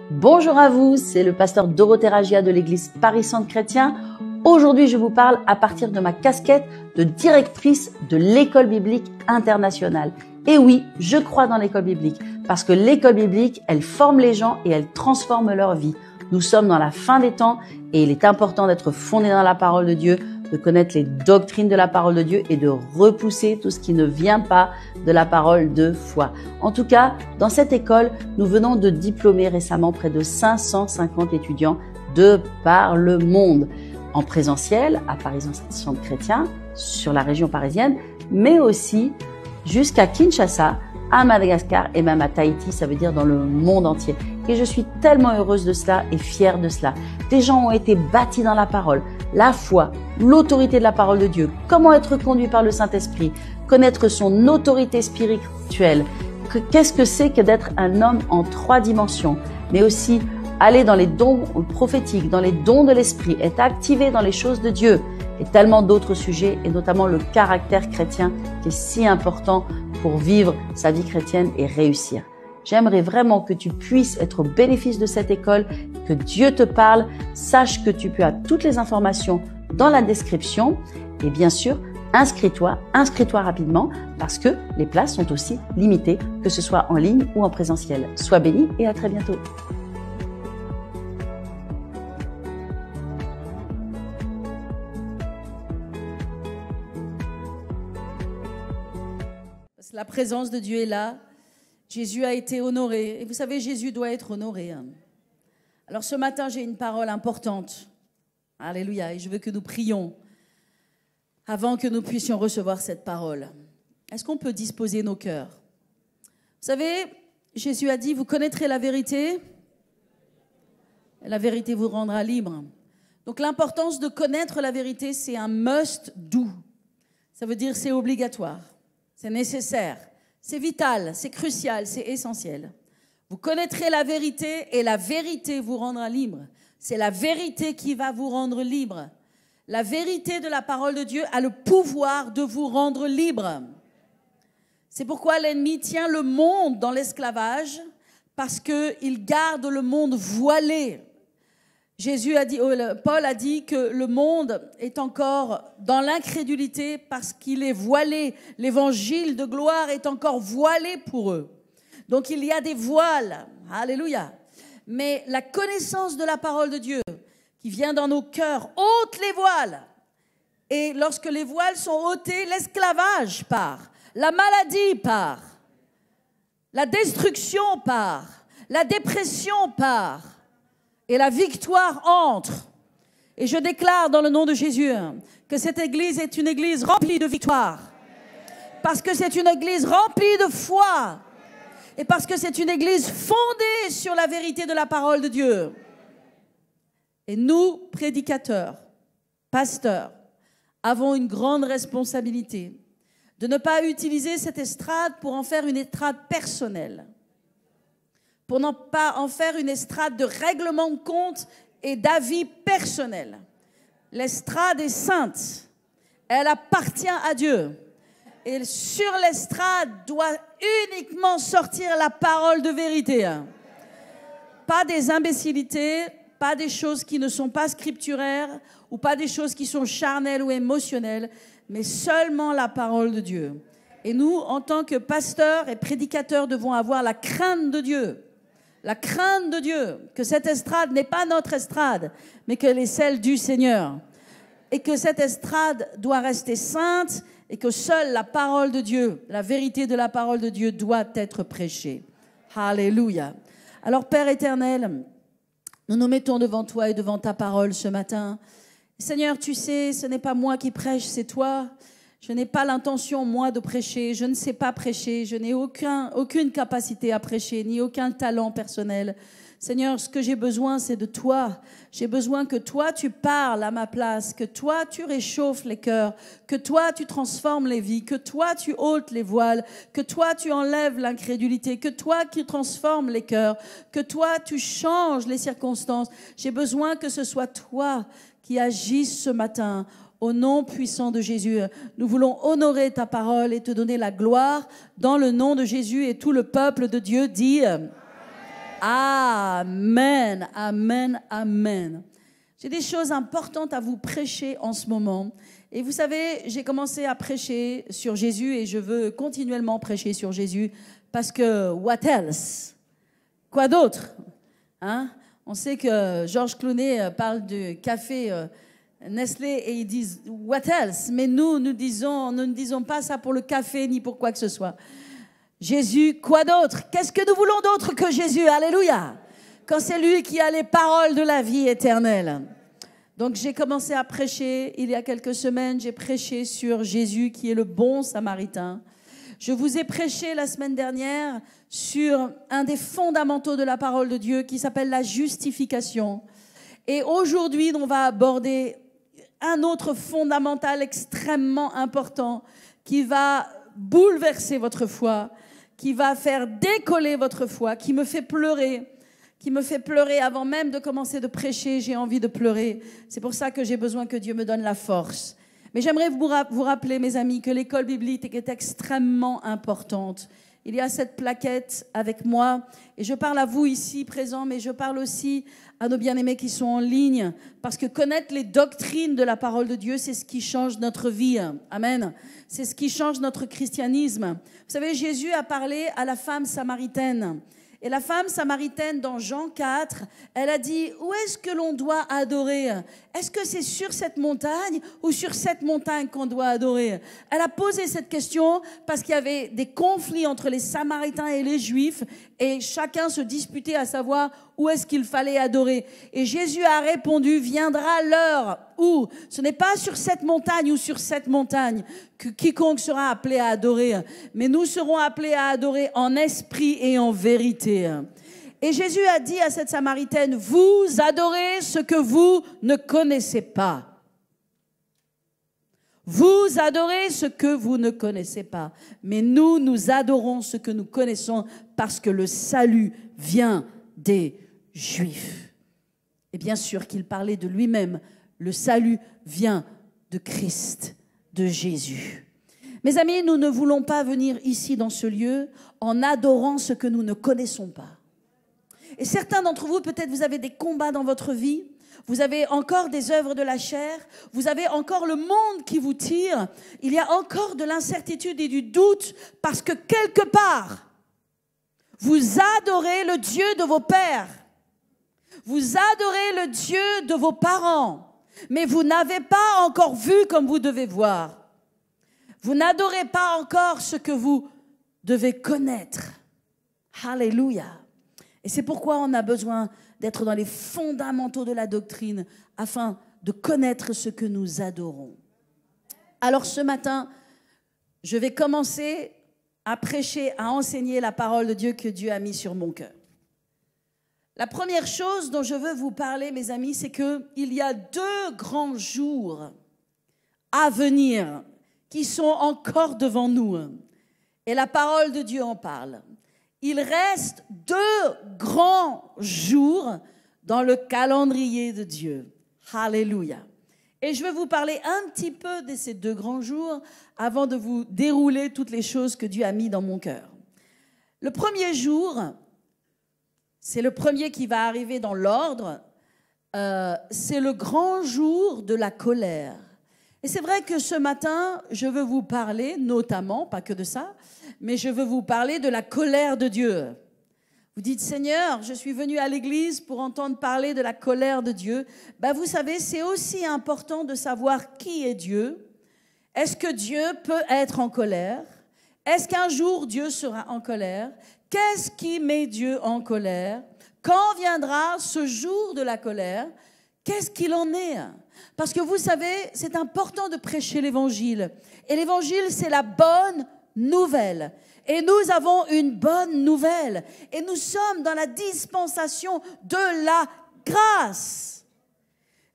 Bonjour à vous, c'est le pasteur Dorothée Ragia de l'église Paris Centre Chrétien. Aujourd'hui, je vous parle à partir de ma casquette de directrice de l'école biblique internationale. Et oui, je crois dans l'école biblique parce que l'école biblique, elle forme les gens et elle transforme leur vie. Nous sommes dans la fin des temps et il est important d'être fondé dans la parole de Dieu, de connaître les doctrines de la parole de Dieu et de repousser tout ce qui ne vient pas de la parole de foi. En tout cas, dans cette école, nous venons de diplômer récemment près de 550 étudiants de par le monde, en présentiel à Paris Centre Chrétien, sur la région parisienne, mais aussi jusqu'à Kinshasa, à Madagascar et même à Tahiti, ça veut dire dans le monde entier. Et je suis tellement heureuse de cela et fière de cela. Des gens ont été bâtis dans la parole, la foi, l'autorité de la parole de Dieu, comment être conduit par le Saint-Esprit, connaître son autorité spirituelle, qu'est-ce que c'est que d'être un homme en 3 dimensions, mais aussi aller dans les dons prophétiques, dans les dons de l'Esprit, être activé dans les choses de Dieu et tellement d'autres sujets, et notamment le caractère chrétien qui est si important pour vivre sa vie chrétienne et réussir. J'aimerais vraiment que tu puisses être au bénéfice de cette école, que Dieu te parle. Sache que tu as toutes les informations dans la description et bien sûr, inscris-toi rapidement parce que les places sont aussi limitées, que ce soit en ligne ou en présentiel. Sois béni et à très bientôt. La présence de Dieu est là. Jésus a été honoré. Et vous savez, Jésus doit être honoré. Alors ce matin, j'ai une parole importante. Alléluia. Et je veux que nous prions avant que nous puissions recevoir cette parole. Est-ce qu'on peut disposer nos cœurs? Vous savez, Jésus a dit, vous connaîtrez la vérité. Et la vérité vous rendra libre. Donc l'importance de connaître la vérité, c'est un must do. Ça veut dire c'est obligatoire. C'est nécessaire, c'est vital, c'est crucial, c'est essentiel. Vous connaîtrez la vérité et la vérité vous rendra libre. C'est la vérité qui va vous rendre libre. La vérité de la parole de Dieu a le pouvoir de vous rendre libre. C'est pourquoi l'ennemi tient le monde dans l'esclavage, parce qu'il garde le monde voilé. Paul a dit que le monde est encore dans l'incrédulité parce qu'il est voilé. L'évangile de gloire est encore voilé pour eux. Donc il y a des voiles. Alléluia. Mais la connaissance de la parole de Dieu qui vient dans nos cœurs ôte les voiles. Et lorsque les voiles sont ôtés, l'esclavage part. La maladie part. La destruction part. La dépression part. Et la victoire entre. Et je déclare dans le nom de Jésus que cette église est une église remplie de victoire. Parce que c'est une église remplie de foi. Et parce que c'est une église fondée sur la vérité de la parole de Dieu. Et nous, prédicateurs, pasteurs, avons une grande responsabilité de ne pas utiliser cette estrade pour en faire une estrade personnelle. Pour ne pas en faire une estrade de règlement de compte et d'avis personnel. L'estrade est sainte. Elle appartient à Dieu. Et sur l'estrade doit uniquement sortir la parole de vérité. Pas des imbécilités, pas des choses qui ne sont pas scripturaires ou pas des choses qui sont charnelles ou émotionnelles, mais seulement la parole de Dieu. Et nous, en tant que pasteurs et prédicateurs, devons avoir la crainte de Dieu. La crainte de Dieu, que cette estrade n'est pas notre estrade, mais qu'elle est celle du Seigneur. Et que cette estrade doit rester sainte et que seule la parole de Dieu, la vérité de la parole de Dieu doit être prêchée. Alléluia. Alors Père éternel, nous nous mettons devant toi et devant ta parole ce matin. Seigneur, tu sais, ce n'est pas moi qui prêche, c'est toi. Je n'ai pas l'intention, moi, de prêcher. Je ne sais pas prêcher. Je n'ai aucune capacité à prêcher, ni aucun talent personnel. Seigneur, ce que j'ai besoin, c'est de toi. J'ai besoin que toi, tu parles à ma place, que toi, tu réchauffes les cœurs, que toi, tu transformes les vies, que toi, tu ôtes les voiles, que toi, tu enlèves l'incrédulité, que toi, tu transformes les cœurs, que toi, tu changes les circonstances. J'ai besoin que ce soit toi qui agisses ce matin. Au nom puissant de Jésus, nous voulons honorer ta parole et te donner la gloire dans le nom de Jésus. Et tout le peuple de Dieu dit Amen, amen, amen. J'ai des choses importantes à vous prêcher en ce moment. Et vous savez, j'ai commencé à prêcher sur Jésus et je veux continuellement prêcher sur Jésus parce que what else? Quoi d'autre? Hein? On sait que Georges Clooney parle du café Nestlé et ils disent what else? Mais nous ne disons pas ça pour le café ni pour quoi que ce soit. Jésus, quoi d'autre? Qu'est-ce que nous voulons d'autre que Jésus? Alléluia! Quand c'est lui qui a les paroles de la vie éternelle. Donc j'ai commencé à prêcher il y a quelques semaines, j'ai prêché sur Jésus qui est le bon samaritain. Je vous ai prêché la semaine dernière sur un des fondamentaux de la parole de Dieu qui s'appelle la justification. Et aujourd'hui, on va aborder un autre fondamental extrêmement important qui va bouleverser votre foi, qui va faire décoller votre foi, qui me fait pleurer avant même de commencer de prêcher, j'ai envie de pleurer. C'est pour ça que j'ai besoin que Dieu me donne la force. Mais j'aimerais vous rappeler, mes amis, que l'école biblique est extrêmement importante. Il y a cette plaquette avec moi, et je parle à vous ici présents, mais je parle aussi à nos bien-aimés qui sont en ligne, parce que connaître les doctrines de la parole de Dieu, c'est ce qui change notre vie. Amen. C'est ce qui change notre christianisme. Vous savez, Jésus a parlé à la femme samaritaine. Et la femme samaritaine, dans Jean 4, elle a dit, où est-ce que l'on doit adorer? Est-ce que c'est sur cette montagne ou sur cette montagne qu'on doit adorer? Elle a posé cette question parce qu'il y avait des conflits entre les Samaritains et les Juifs et chacun se disputait à savoir où est-ce qu'il fallait adorer. Et Jésus a répondu, viendra l'heure où ce n'est pas sur cette montagne ou sur cette montagne que quiconque sera appelé à adorer, mais nous serons appelés à adorer en esprit et en vérité. Et Jésus a dit à cette Samaritaine, vous adorez ce que vous ne connaissez pas. Vous adorez ce que vous ne connaissez pas. Mais nous adorons ce que nous connaissons parce que le salut vient des Juifs. Et bien sûr qu'il parlait de lui-même. Le salut vient de Christ, de Jésus. Mes amis, nous ne voulons pas venir ici dans ce lieu en adorant ce que nous ne connaissons pas. Et certains d'entre vous, peut-être vous avez des combats dans votre vie, vous avez encore des œuvres de la chair, vous avez encore le monde qui vous tire, il y a encore de l'incertitude et du doute parce que quelque part, vous adorez le Dieu de vos pères, vous adorez le Dieu de vos parents, mais vous n'avez pas encore vu comme vous devez voir. Vous n'adorez pas encore ce que vous devez connaître. Alléluia. Et c'est pourquoi on a besoin d'être dans les fondamentaux de la doctrine afin de connaître ce que nous adorons. Alors ce matin, je vais commencer à prêcher, à enseigner la parole de Dieu que Dieu a mis sur mon cœur. La première chose dont je veux vous parler, mes amis, c'est qu'il y a 2 grands jours à venir qui sont encore devant nous. Et la parole de Dieu en parle. Il reste 2 grands jours dans le calendrier de Dieu. Alléluia. Et je vais vous parler un petit peu de ces 2 grands jours avant de vous dérouler toutes les choses que Dieu a mis dans mon cœur. Le premier jour, c'est le premier qui va arriver dans l'ordre, c'est le grand jour de la colère. Et c'est vrai que ce matin, je veux vous parler, notamment, pas que de ça, mais je veux vous parler de la colère de Dieu. Vous dites, Seigneur, je suis venu à l'église pour entendre parler de la colère de Dieu. Ben, vous savez, c'est aussi important de savoir qui est Dieu. Est-ce que Dieu peut être en colère? Est-ce qu'un jour Dieu sera en colère? Qu'est-ce qui met Dieu en colère? Quand viendra ce jour de la colère? Qu'est-ce qu'il en est? Parce que vous savez, c'est important de prêcher l'évangile. Et l'évangile, c'est la bonne nouvelle. Et nous avons une bonne nouvelle. Et nous sommes dans la dispensation de la grâce.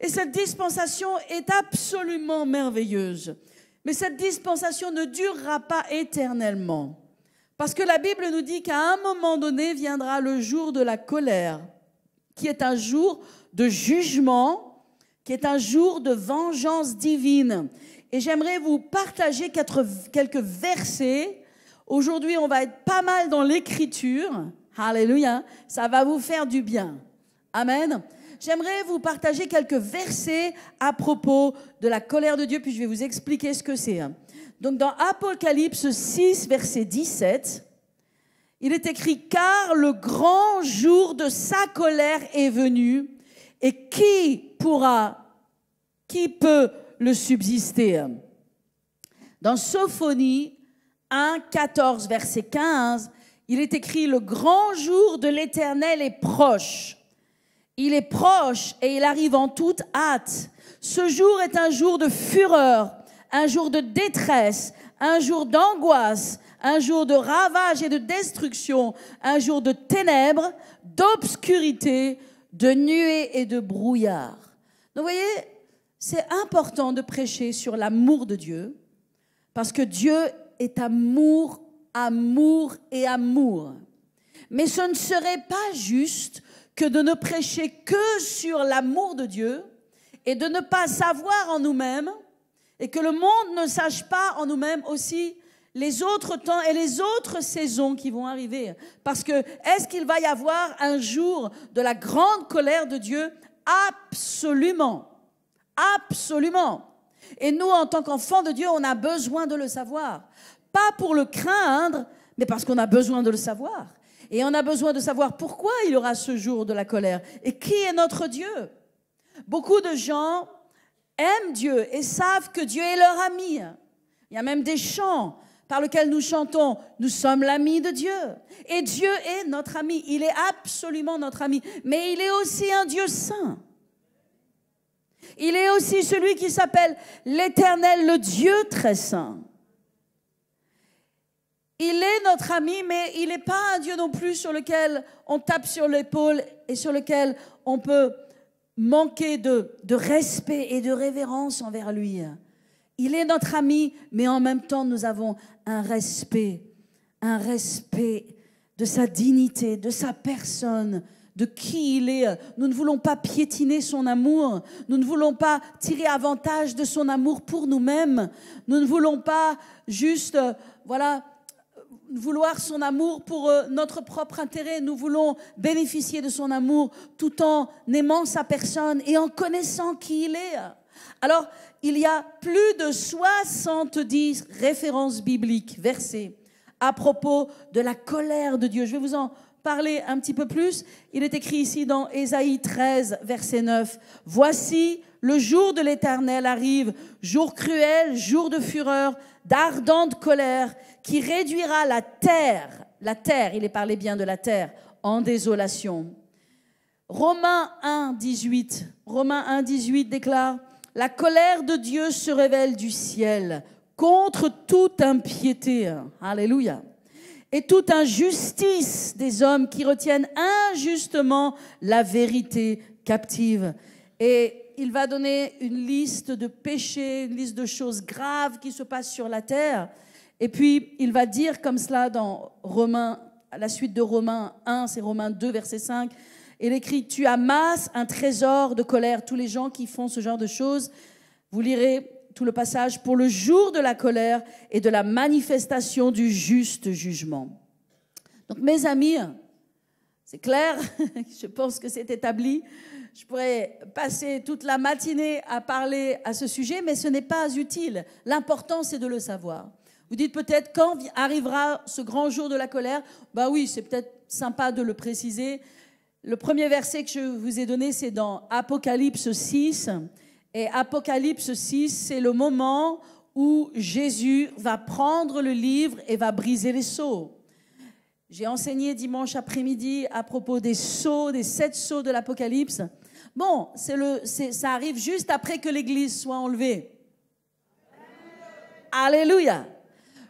Et cette dispensation est absolument merveilleuse. Mais cette dispensation ne durera pas éternellement. Parce que la Bible nous dit qu'à un moment donné viendra le jour de la colère, qui est un jour de jugement, qui est un jour de vengeance divine. Et j'aimerais vous partager quelques versets. Aujourd'hui, on va être pas mal dans l'écriture. Alléluia. Ça va vous faire du bien. Amen. J'aimerais vous partager quelques versets à propos de la colère de Dieu, puis je vais vous expliquer ce que c'est. Donc dans Apocalypse 6, verset 17, il est écrit « Car le grand jour de sa colère est venu, et qui peut le subsister ?» Dans Sophonie 1, 14, verset 15, il est écrit « Le grand jour de l'Éternel est proche. Il est proche et il arrive en toute hâte. Ce jour est un jour de fureur, un jour de détresse, un jour d'angoisse, un jour de ravage et de destruction, un jour de ténèbres, d'obscurité, de nuées et de brouillard. » Donc vous voyez, c'est important de prêcher sur l'amour de Dieu, parce que Dieu est amour, amour et amour. Mais ce ne serait pas juste que de ne prêcher que sur l'amour de Dieu et de ne pas savoir en nous-mêmes et que le monde ne sache pas en nous-mêmes aussi les autres temps et les autres saisons qui vont arriver. Parce que est-ce qu'il va y avoir un jour de la grande colère de Dieu? Absolument. Absolument. Et nous, en tant qu'enfants de Dieu, on a besoin de le savoir. Pas pour le craindre, mais parce qu'on a besoin de le savoir. Et on a besoin de savoir pourquoi il y aura ce jour de la colère et qui est notre Dieu. Beaucoup de gens aiment Dieu et savent que Dieu est leur ami. Il y a même des chants par lesquels nous chantons « Nous sommes l'ami de Dieu ». Et Dieu est notre ami, il est absolument notre ami. Mais il est aussi un Dieu saint. Il est aussi celui qui s'appelle l'Éternel, le Dieu très saint. Il est notre ami, mais il n'est pas un Dieu non plus sur lequel on tape sur l'épaule et sur lequel on peut manquer de respect et de révérence envers lui. Il est notre ami, mais en même temps, nous avons un respect de sa dignité, de sa personne, de qui il est. Nous ne voulons pas piétiner son amour. Nous ne voulons pas tirer avantage de son amour pour nous-mêmes. Nous ne voulons pas juste, vouloir son amour pour notre propre intérêt. Nous voulons bénéficier de son amour tout en aimant sa personne et en connaissant qui il est. Alors, il y a plus de 70 références bibliques, versets, à propos de la colère de Dieu. Je vais vous en parler un petit peu plus. Il est écrit ici dans Ésaïe 13, verset 9. « Voici, le jour de l'Éternel arrive, jour cruel, jour de fureur, d'ardente colère, qui réduira la terre, il est parlé bien de la terre, en désolation. » Romains 1, 18 déclare « La colère de Dieu se révèle du ciel contre toute impiété. » Alléluia. Et toute injustice des hommes qui retiennent injustement la vérité captive. Et il va donner une liste de péchés, une liste de choses graves qui se passent sur la terre. Et puis, il va dire comme cela dans Romains, à la suite de Romains 1, c'est Romains 2, verset 5. Il écrit « Tu amasses un trésor de colère ». Tous les gens qui font ce genre de choses, vous lirez tout le passage, pour le jour de la colère et de la manifestation du juste jugement. Donc, mes amis, c'est clair, je pense que c'est établi. Je pourrais passer toute la matinée à parler à ce sujet, mais ce n'est pas utile. L'important, c'est de le savoir. Vous dites peut-être quand arrivera ce grand jour de la colère. Ben oui, c'est peut-être sympa de le préciser. Le premier verset que je vous ai donné, c'est dans Apocalypse 6. Et Apocalypse 6, c'est le moment où Jésus va prendre le livre et va briser les sceaux. J'ai enseigné dimanche après-midi à propos des sceaux, des 7 sceaux de l'Apocalypse. Bon, ça arrive juste après que l'Église soit enlevée. Alléluia.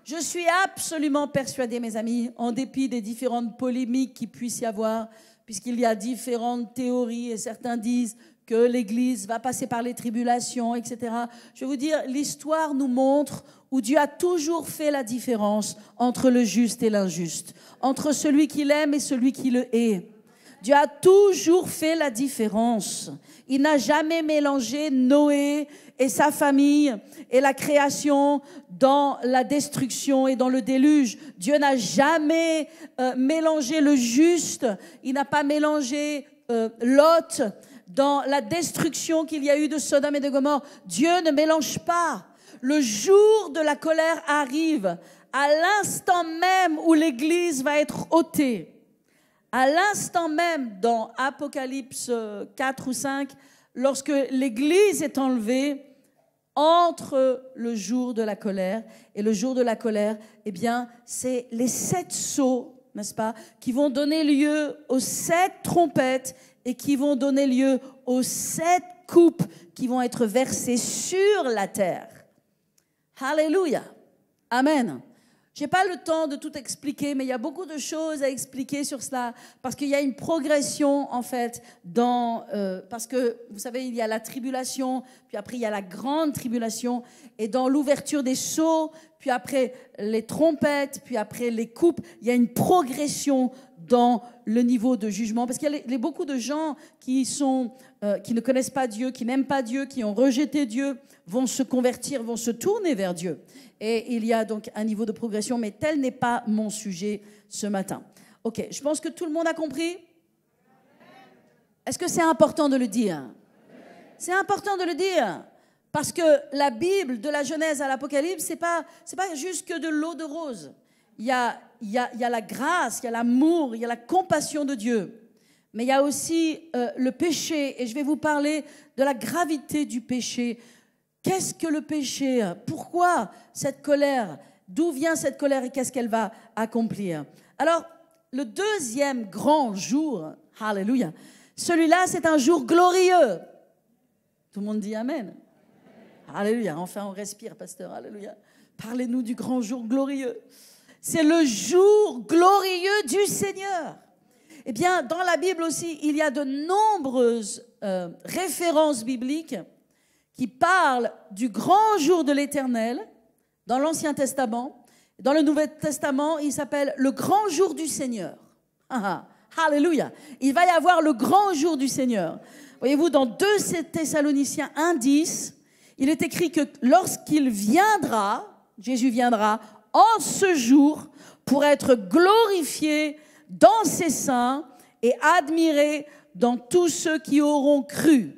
Je suis absolument persuadée, mes amis, en dépit des différentes polémiques qu'il puisse y avoir, puisqu'il y a différentes théories et certains disent que l'Église va passer par les tribulations, etc. Je vais vous dire, l'histoire nous montre où Dieu a toujours fait la différence entre le juste et l'injuste, entre celui qui l'aime et celui qui le hait. Dieu a toujours fait la différence. Il n'a jamais mélangé Noé et sa famille et la création dans la destruction et dans le déluge. Dieu n'a jamais mélangé le juste. Il n'a pas mélangé Lot dans la destruction qu'il y a eu de Sodome et de Gomorrhe. Dieu ne mélange pas. Le jour de la colère arrive, à l'instant même où l'Église va être ôtée. À l'instant même, dans Apocalypse 4 ou 5, lorsque l'Église est enlevée, entre le jour de la colère et le jour de la colère, eh bien, c'est les 7 sceaux, n'est-ce pas, qui vont donner lieu aux 7 trompettes et qui vont donner lieu aux 7 coupes qui vont être versées sur la terre. Alléluia. Amen. Je n'ai pas le temps de tout expliquer, mais il y a beaucoup de choses à expliquer sur cela, parce qu'il y a une progression, en fait, parce que, vous savez, il y a la tribulation, puis après, il y a la grande tribulation, et dans l'ouverture des sceaux, puis après les trompettes, puis après les coupes, il y a une progression dans le niveau de jugement, parce qu'il y a beaucoup de gens qui ne connaissent pas Dieu, qui n'aiment pas Dieu, qui ont rejeté Dieu, vont se convertir, vont se tourner vers Dieu. Et il y a donc un niveau de progression, mais tel n'est pas mon sujet ce matin. Ok, je pense que tout le monde a compris. Est-ce que c'est important de le dire? C'est important de le dire, parce que la Bible, de la Genèse à l'Apocalypse, c'est pas juste que de l'eau de rose. Il y a la grâce, il y a l'amour, il y a la compassion de Dieu. Mais il y a aussi le péché, et je vais vous parler de la gravité du péché. Qu'est-ce que le péché? Pourquoi cette colère? D'où vient cette colère et qu'est-ce qu'elle va accomplir? Alors, le deuxième grand jour, alléluia, celui-là, c'est un jour glorieux. Tout le monde dit Amen. Alléluia, enfin on respire, pasteur, alléluia. Parlez-nous du grand jour glorieux. C'est le jour glorieux du Seigneur. Eh bien, dans la Bible aussi, il y a de nombreuses références bibliques qui parle du grand jour de l'Éternel dans l'Ancien Testament. Dans le Nouveau Testament, il s'appelle le grand jour du Seigneur. Alléluia. Il va y avoir le grand jour du Seigneur. Voyez-vous, dans 2 Thessaloniciens 1:10, il est écrit que lorsqu'il viendra, Jésus viendra en ce jour pour être glorifié dans ses saints et admiré dans tous ceux qui auront cru.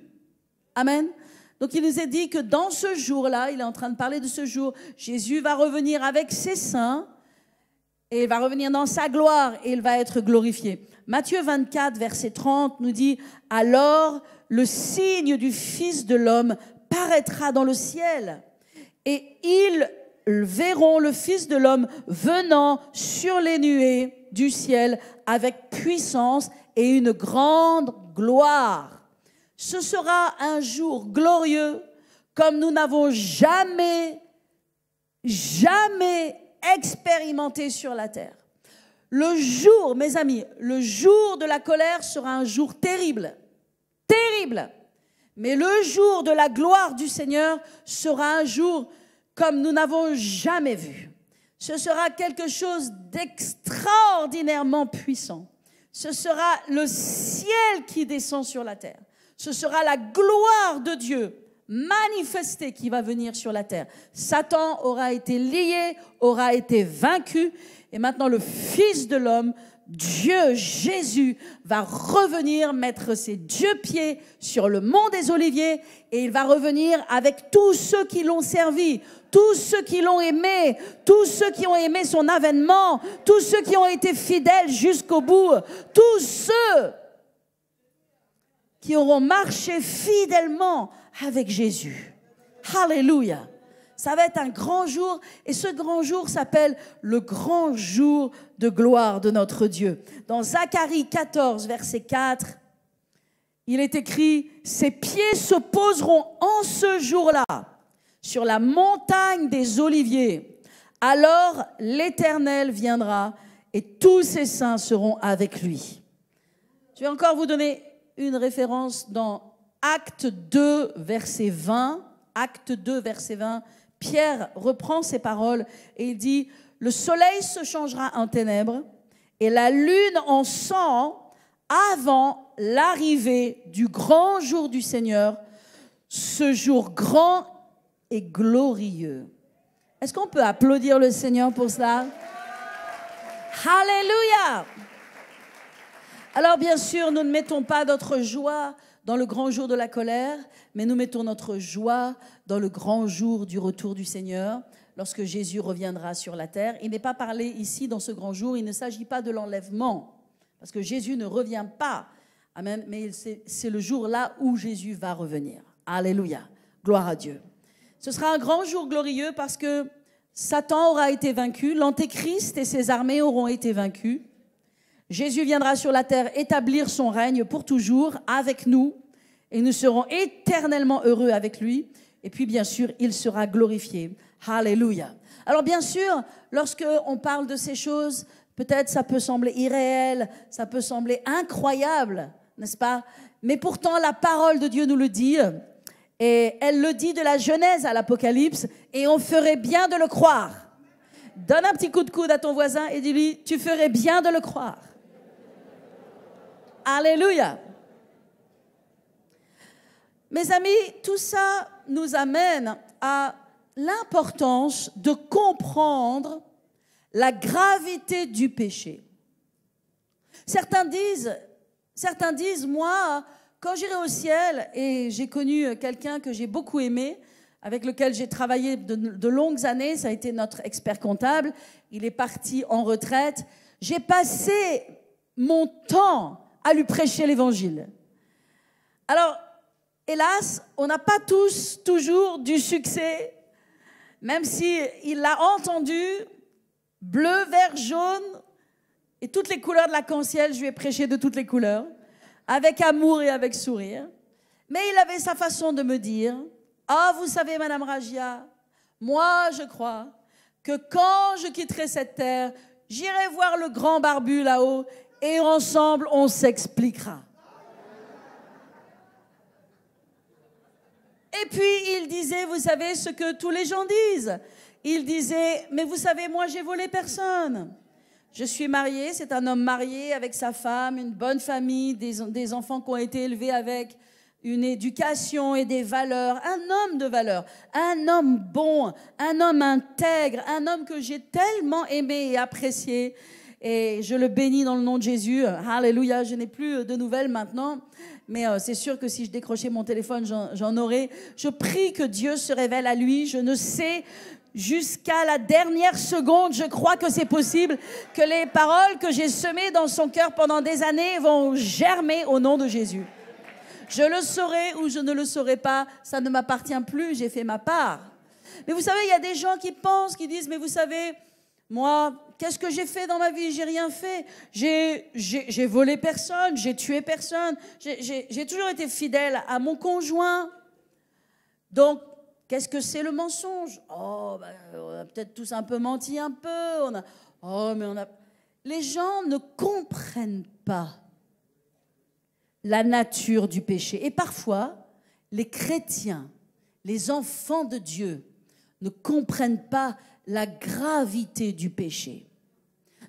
Amen. Donc il nous est dit que dans ce jour-là, il est en train de parler de ce jour, Jésus va revenir avec ses saints et il va revenir dans sa gloire et il va être glorifié. Matthieu 24, verset 30 nous dit « Alors le signe du Fils de l'homme paraîtra dans le ciel et ils verront le Fils de l'homme venant sur les nuées du ciel avec puissance et une grande gloire. » Ce sera un jour glorieux comme nous n'avons jamais expérimenté sur la terre. Le jour, mes amis, le jour de la colère sera un jour terrible, terrible. Mais le jour de la gloire du Seigneur sera un jour comme nous n'avons jamais vu. Ce sera quelque chose d'extraordinairement puissant. Ce sera le ciel qui descend sur la terre. Ce sera la gloire de Dieu manifestée qui va venir sur la terre. Satan aura été lié, aura été vaincu. Et maintenant, le Fils de l'homme, Dieu, Jésus, va revenir mettre ses 2 pieds sur le mont des Oliviers. Et il va revenir avec tous ceux qui l'ont servi, tous ceux qui l'ont aimé, tous ceux qui ont aimé son avènement, tous ceux qui ont été fidèles jusqu'au bout, tous ceux qui auront marché fidèlement avec Jésus. Alléluia. Ça va être un grand jour et ce grand jour s'appelle le grand jour de gloire de notre Dieu. Dans Zacharie 14, verset 4, il est écrit « Ses pieds se poseront en ce jour-là sur la montagne des Oliviers. Alors l'Éternel viendra et tous ses saints seront avec lui. » Je vais encore vous donner une référence dans Acte 2, verset 20. Acte 2, verset 20. Pierre reprend ces paroles et il dit « Le soleil se changera en ténèbres et la lune en sang avant l'arrivée du grand jour du Seigneur, ce jour grand et glorieux. Est-ce qu'on peut applaudir le Seigneur pour cela? Alléluia! Alors bien sûr, nous ne mettons pas notre joie dans le grand jour de la colère, mais nous mettons notre joie dans le grand jour du retour du Seigneur, lorsque Jésus reviendra sur la terre. Il n'est pas parlé ici dans ce grand jour, il ne s'agit pas de l'enlèvement, parce que Jésus ne revient pas. Amen. Mais c'est le jour là où Jésus va revenir. Alléluia. Gloire à Dieu. Ce sera un grand jour glorieux parce que Satan aura été vaincu, l'Antéchrist et ses armées auront été vaincus. Jésus viendra sur la terre établir son règne pour toujours avec nous et nous serons éternellement heureux avec lui. Et puis bien sûr, il sera glorifié. Alléluia. Alors bien sûr, lorsque on parle de ces choses, peut-être ça peut sembler irréel, ça peut sembler incroyable, n'est-ce pas? Mais pourtant, la parole de Dieu nous le dit. Et elle le dit de la Genèse à l'Apocalypse, et on ferait bien de le croire. Donne un petit coup de coude à ton voisin et dis-lui, tu ferais bien de le croire. Alléluia. Mes amis, tout ça nous amène à l'importance de comprendre la gravité du péché. Certains disent, moi, quand j'irai au ciel, et j'ai connu quelqu'un que j'ai beaucoup aimé, avec lequel j'ai travaillé de longues années, ça a été notre expert comptable, il est parti en retraite, j'ai passé mon temps à lui prêcher l'évangile. Alors, hélas, on n'a pas tous toujours du succès, même s'il l'a entendu, bleu, vert, jaune, et toutes les couleurs de l'arc-en-ciel, je lui ai prêché de toutes les couleurs, avec amour et avec sourire. Mais il avait sa façon de me dire, « Ah, vous savez, Madame Rajia, moi, je crois que quand je quitterai cette terre, j'irai voir le grand barbu là-haut et ensemble, on s'expliquera. » Et puis, il disait, vous savez ce que tous les gens disent. Il disait, « Mais vous savez, moi, j'ai volé personne. » Je suis marié, c'est un homme marié avec sa femme, une bonne famille, des enfants qui ont été élevés avec une éducation et des valeurs. Un homme de valeur, un homme bon, un homme intègre, un homme que j'ai tellement aimé et apprécié. Et je le bénis dans le nom de Jésus. Alléluia, je n'ai plus de nouvelles maintenant. Mais c'est sûr que si je décrochais mon téléphone, j'en aurais. Je prie que Dieu se révèle à lui. Je ne sais jusqu'à la dernière seconde, je crois que c'est possible, que les paroles que j'ai semées dans son cœur pendant des années vont germer au nom de Jésus. Je le saurai ou je ne le saurai pas, ça ne m'appartient plus, j'ai fait ma part. Mais vous savez, il y a des gens qui pensent, qui disent, mais vous savez, moi, qu'est-ce que j'ai fait dans ma vie? J'ai rien fait. J'ai volé personne, j'ai tué personne. J'ai toujours été fidèle à mon conjoint. Donc, qu'est-ce que c'est le mensonge? Oh, on a peut-être tous un peu menti un peu. Les gens ne comprennent pas la nature du péché. Et parfois, les chrétiens, les enfants de Dieu, ne comprennent pas la gravité du péché,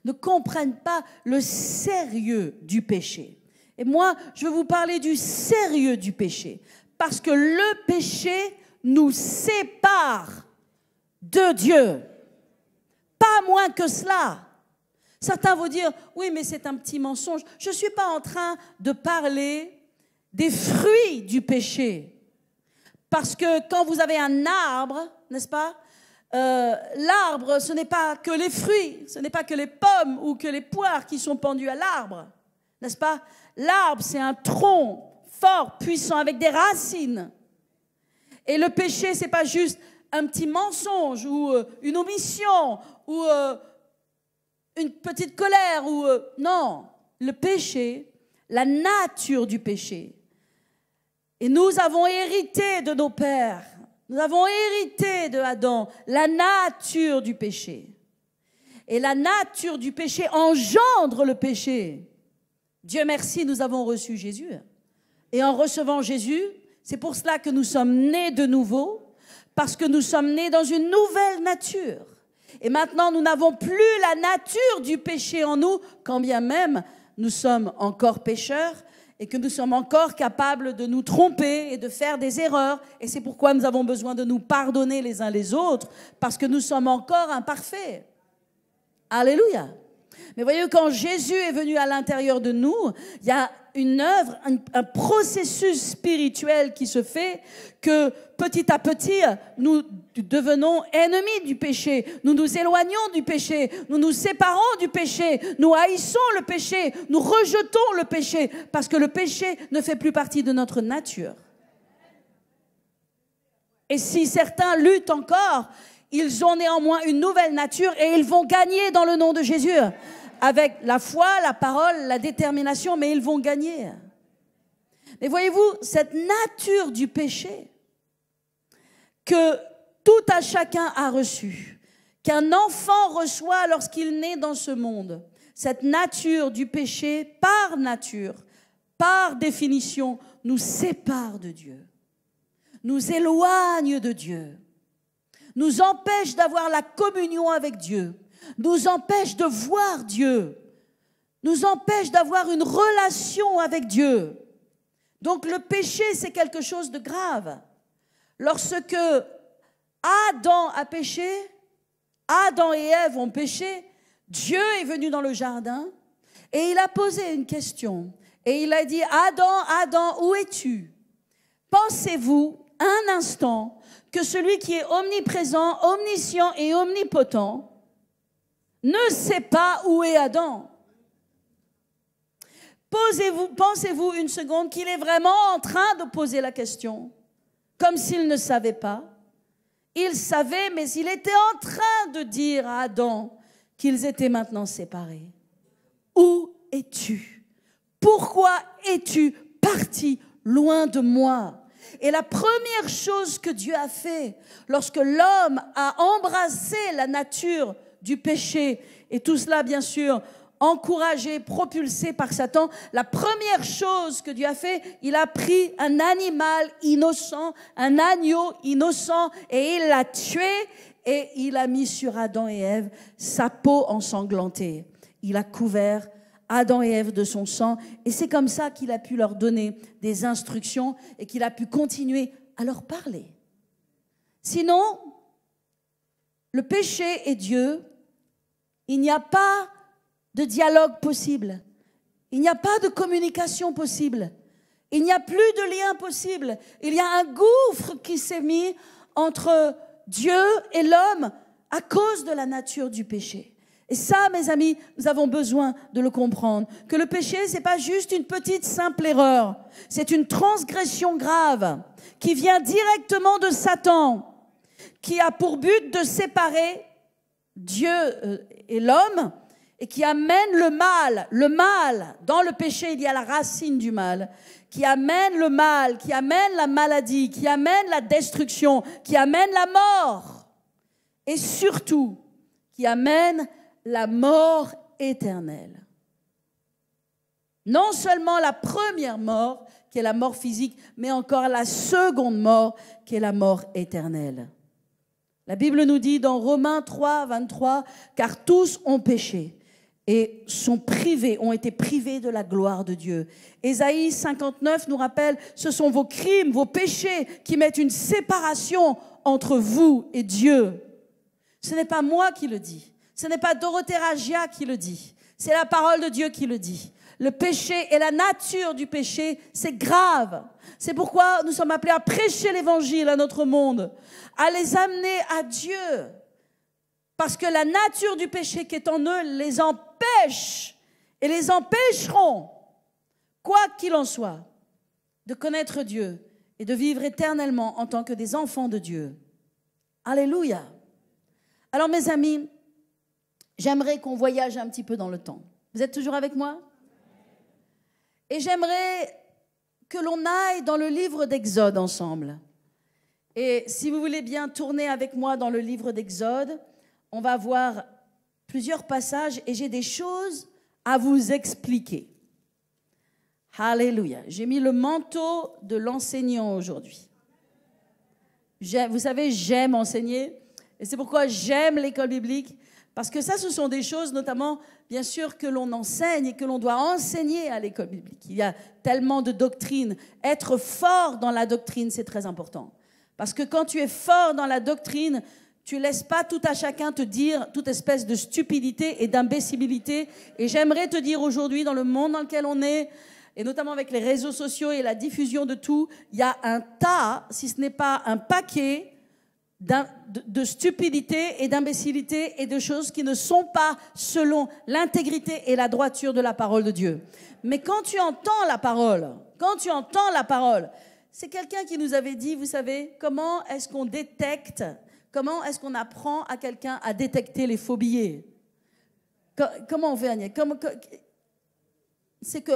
ne comprennent pas le sérieux du péché. Et moi, je veux vous parler du sérieux du péché, parce que le péché nous sépare de Dieu. Pas moins que cela. Certains vont dire, oui, mais c'est un petit mensonge. Je ne suis pas en train de parler des fruits du péché. Parce que quand vous avez un arbre, n'est-ce pas, l'arbre, ce n'est pas que les fruits, ce n'est pas que les pommes ou que les poires qui sont pendues à l'arbre, n'est-ce pas? L'arbre, c'est un tronc fort, puissant, avec des racines. Et le péché, ce n'est pas juste un petit mensonge ou une omission ou une petite colère. Non, le péché, la nature du péché. Et nous avons hérité de nos pères, nous avons hérité de Adam la nature du péché. Et la nature du péché engendre le péché. Dieu merci, nous avons reçu Jésus. Et en recevant Jésus, c'est pour cela que nous sommes nés de nouveau, parce que nous sommes nés dans une nouvelle nature. Et maintenant, nous n'avons plus la nature du péché en nous, quand bien même nous sommes encore pécheurs et que nous sommes encore capables de nous tromper et de faire des erreurs. Et c'est pourquoi nous avons besoin de nous pardonner les uns les autres, parce que nous sommes encore imparfaits. Alléluia. Mais voyez, quand Jésus est venu à l'intérieur de nous, il y a une œuvre, un processus spirituel qui se fait, que petit à petit, nous devenons ennemis du péché, nous nous éloignons du péché, nous nous séparons du péché, nous haïssons le péché, nous rejetons le péché, parce que le péché ne fait plus partie de notre nature. Et si certains luttent encore, ils ont néanmoins une nouvelle nature et ils vont gagner dans le nom de Jésus. Avec la foi, la parole, la détermination, mais ils vont gagner. Mais voyez-vous, cette nature du péché que tout à chacun a reçue, qu'un enfant reçoit lorsqu'il naît dans ce monde, cette nature du péché, par nature, par définition, nous sépare de Dieu, nous éloigne de Dieu, nous empêche d'avoir la communion avec Dieu, nous empêche de voir Dieu, nous empêche d'avoir une relation avec Dieu. Donc le péché, c'est quelque chose de grave. Lorsque Adam a péché, Adam et Ève ont péché, Dieu est venu dans le jardin et il a posé une question. Et il a dit, Adam, Adam, où es-tu? Pensez-vous un instant que celui qui est omniprésent, omniscient et omnipotent ne sait pas où est Adam? Pensez-vous une seconde qu'il est vraiment en train de poser la question, comme s'il ne savait pas? Il savait, mais il était en train de dire à Adam qu'ils étaient maintenant séparés. Où es-tu? Pourquoi es-tu parti loin de moi? Et la première chose que Dieu a fait lorsque l'homme a embrassé la nature du péché, et tout cela bien sûr encouragé, propulsé par Satan, la première chose que Dieu a fait, il a pris un animal innocent, un agneau innocent, et il l'a tué, et il a mis sur Adam et Ève sa peau ensanglantée. Il a couvert Adam et Ève de son sang, et c'est comme ça qu'il a pu leur donner des instructions et qu'il a pu continuer à leur parler. Sinon, le péché et Dieu, il n'y a pas de dialogue possible, il n'y a pas de communication possible, il n'y a plus de lien possible. Il y a un gouffre qui s'est mis entre Dieu et l'homme à cause de la nature du péché. Et ça, mes amis, nous avons besoin de le comprendre. Que le péché, c'est pas juste une petite simple erreur. C'est une transgression grave qui vient directement de Satan, qui a pour but de séparer Dieu et l'homme et qui amène le mal. Le mal, dans le péché, il y a la racine du mal, qui amène le mal, qui amène la maladie, qui amène la destruction, qui amène la mort et surtout qui amène la mort éternelle. Non seulement la première mort, qui est la mort physique, mais encore la seconde mort, qui est la mort éternelle. La Bible nous dit dans Romains 3, 23, « Car tous ont péché et ont été privés de la gloire de Dieu. » Ésaïe 59 nous rappelle, « Ce sont vos crimes, vos péchés qui mettent une séparation entre vous et Dieu. » Ce n'est pas moi qui le dis. Ce n'est pas Dorothée Ragia qui le dit, c'est la parole de Dieu qui le dit. Le péché et la nature du péché, c'est grave. C'est pourquoi nous sommes appelés à prêcher l'évangile à notre monde, à les amener à Dieu. Parce que la nature du péché qui est en eux les empêche et les empêcheront, quoi qu'il en soit, de connaître Dieu et de vivre éternellement en tant que des enfants de Dieu. Alléluia. Alors mes amis, j'aimerais qu'on voyage un petit peu dans le temps. Vous êtes toujours avec moi? Et j'aimerais que l'on aille dans le livre d'Exode ensemble. Et si vous voulez bien tourner avec moi dans le livre d'Exode, on va voir plusieurs passages et j'ai des choses à vous expliquer. Alléluia. J'ai mis le manteau de l'enseignant aujourd'hui. Vous savez, j'aime enseigner et c'est pourquoi j'aime l'école biblique. Parce que ça, ce sont des choses, notamment, bien sûr, que l'on enseigne et que l'on doit enseigner à l'école biblique. Il y a tellement de doctrines. Être fort dans la doctrine, c'est très important. Parce que quand tu es fort dans la doctrine, tu ne laisses pas tout à chacun te dire toute espèce de stupidité et d'imbécilité. Et j'aimerais te dire aujourd'hui, dans le monde dans lequel on est, et notamment avec les réseaux sociaux et la diffusion de tout, il y a un tas, si ce n'est pas un paquet, de stupidité et d'imbécilité et de choses qui ne sont pas selon l'intégrité et la droiture de la parole de Dieu. Mais quand tu entends la parole, c'est quelqu'un qui nous avait dit, vous savez, comment est-ce qu'on détecte, comment est-ce qu'on apprend à quelqu'un à détecter les faux billets? Comment on fait, Agnès? C'est que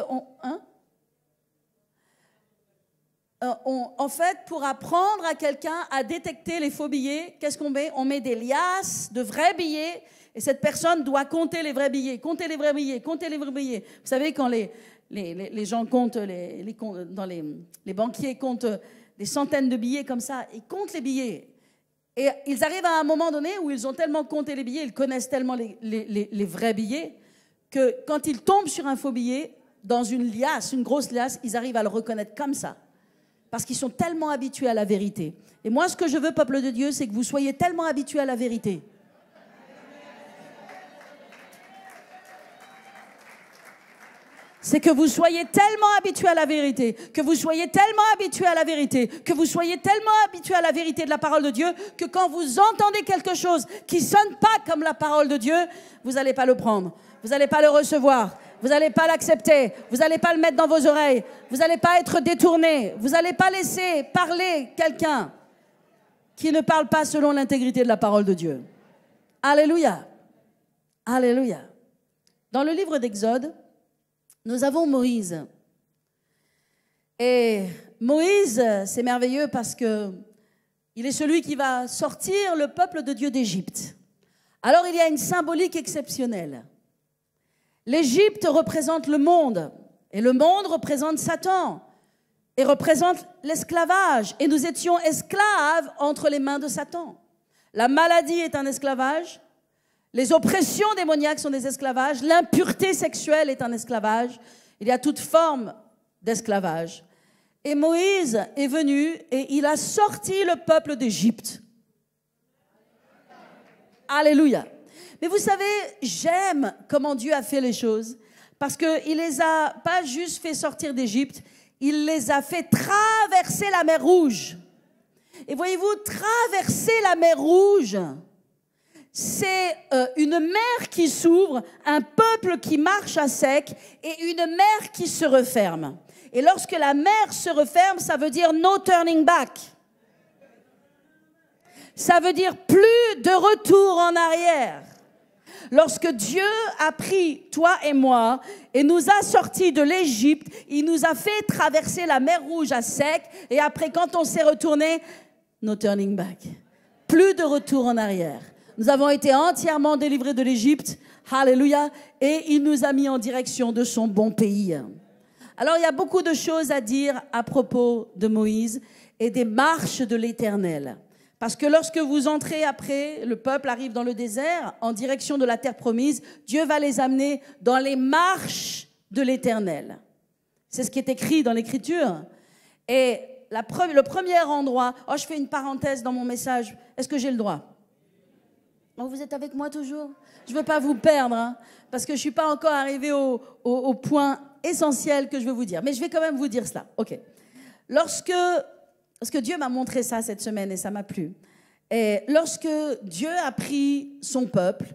en fait, pour apprendre à quelqu'un à détecter les faux billets, qu'est-ce qu'on met? On met des liasses de vrais billets et cette personne doit compter les vrais billets, compter les vrais billets, compter les vrais billets. Vous savez, quand les gens comptent, les banquiers comptent des centaines de billets comme ça, ils comptent les billets. Et ils arrivent à un moment donné où ils ont tellement compté les billets, ils connaissent tellement les vrais billets, que quand ils tombent sur un faux billet, dans une liasse, une grosse liasse, ils arrivent à le reconnaître comme ça. Parce qu'ils sont tellement habitués à la vérité. Et moi, ce que je veux, peuple de Dieu, c'est que vous soyez tellement habitués à la vérité. C'est que vous soyez tellement habitués à la vérité, que vous soyez tellement habitués à la vérité, que vous soyez tellement habitués à la vérité de la parole de Dieu, que quand vous entendez quelque chose qui ne sonne pas comme la parole de Dieu, vous n'allez pas le prendre, vous n'allez pas le recevoir. Vous n'allez pas l'accepter, vous n'allez pas le mettre dans vos oreilles, vous n'allez pas être détourné, vous n'allez pas laisser parler quelqu'un qui ne parle pas selon l'intégrité de la parole de Dieu. Alléluia. Alléluia. Dans le livre d'Exode, nous avons Moïse. Et Moïse, c'est merveilleux parce que il est celui qui va sortir le peuple de Dieu d'Égypte. Alors il y a une symbolique exceptionnelle. L'Égypte représente le monde, et le monde représente Satan, et représente l'esclavage. Et nous étions esclaves entre les mains de Satan. La maladie est un esclavage, les oppressions démoniaques sont des esclavages, l'impureté sexuelle est un esclavage, il y a toute forme d'esclavage. Et Moïse est venu et il a sorti le peuple d'Égypte. Alléluia. Mais vous savez, j'aime comment Dieu a fait les choses parce qu'il les a pas juste fait sortir d'Égypte, il les a fait traverser la mer Rouge. Et voyez-vous, traverser la mer Rouge, c'est une mer qui s'ouvre, un peuple qui marche à sec et une mer qui se referme. Et lorsque la mer se referme, ça veut dire no turning back. Ça veut dire plus de retour en arrière. Lorsque Dieu a pris toi et moi et nous a sortis de l'Égypte, il nous a fait traverser la mer Rouge à sec et après quand on s'est retourné, no turning back. Plus de retour en arrière. Nous avons été entièrement délivrés de l'Égypte, alléluia, et il nous a mis en direction de son bon pays. Alors il y a beaucoup de choses à dire à propos de Moïse et des marches de l'Éternel. Parce que lorsque vous entrez après, le peuple arrive dans le désert, en direction de la terre promise, Dieu va les amener dans les marches de l'Éternel. C'est ce qui est écrit dans l'Écriture. Et le premier endroit, je fais une parenthèse dans mon message, est-ce que j'ai le droit? Oh, vous êtes avec moi toujours? Je ne veux pas vous perdre, hein, parce que je ne suis pas encore arrivée au point essentiel que je veux vous dire. Mais je vais quand même vous dire cela. Ok. Parce que Dieu m'a montré ça cette semaine et ça m'a plu. Et lorsque Dieu a pris son peuple,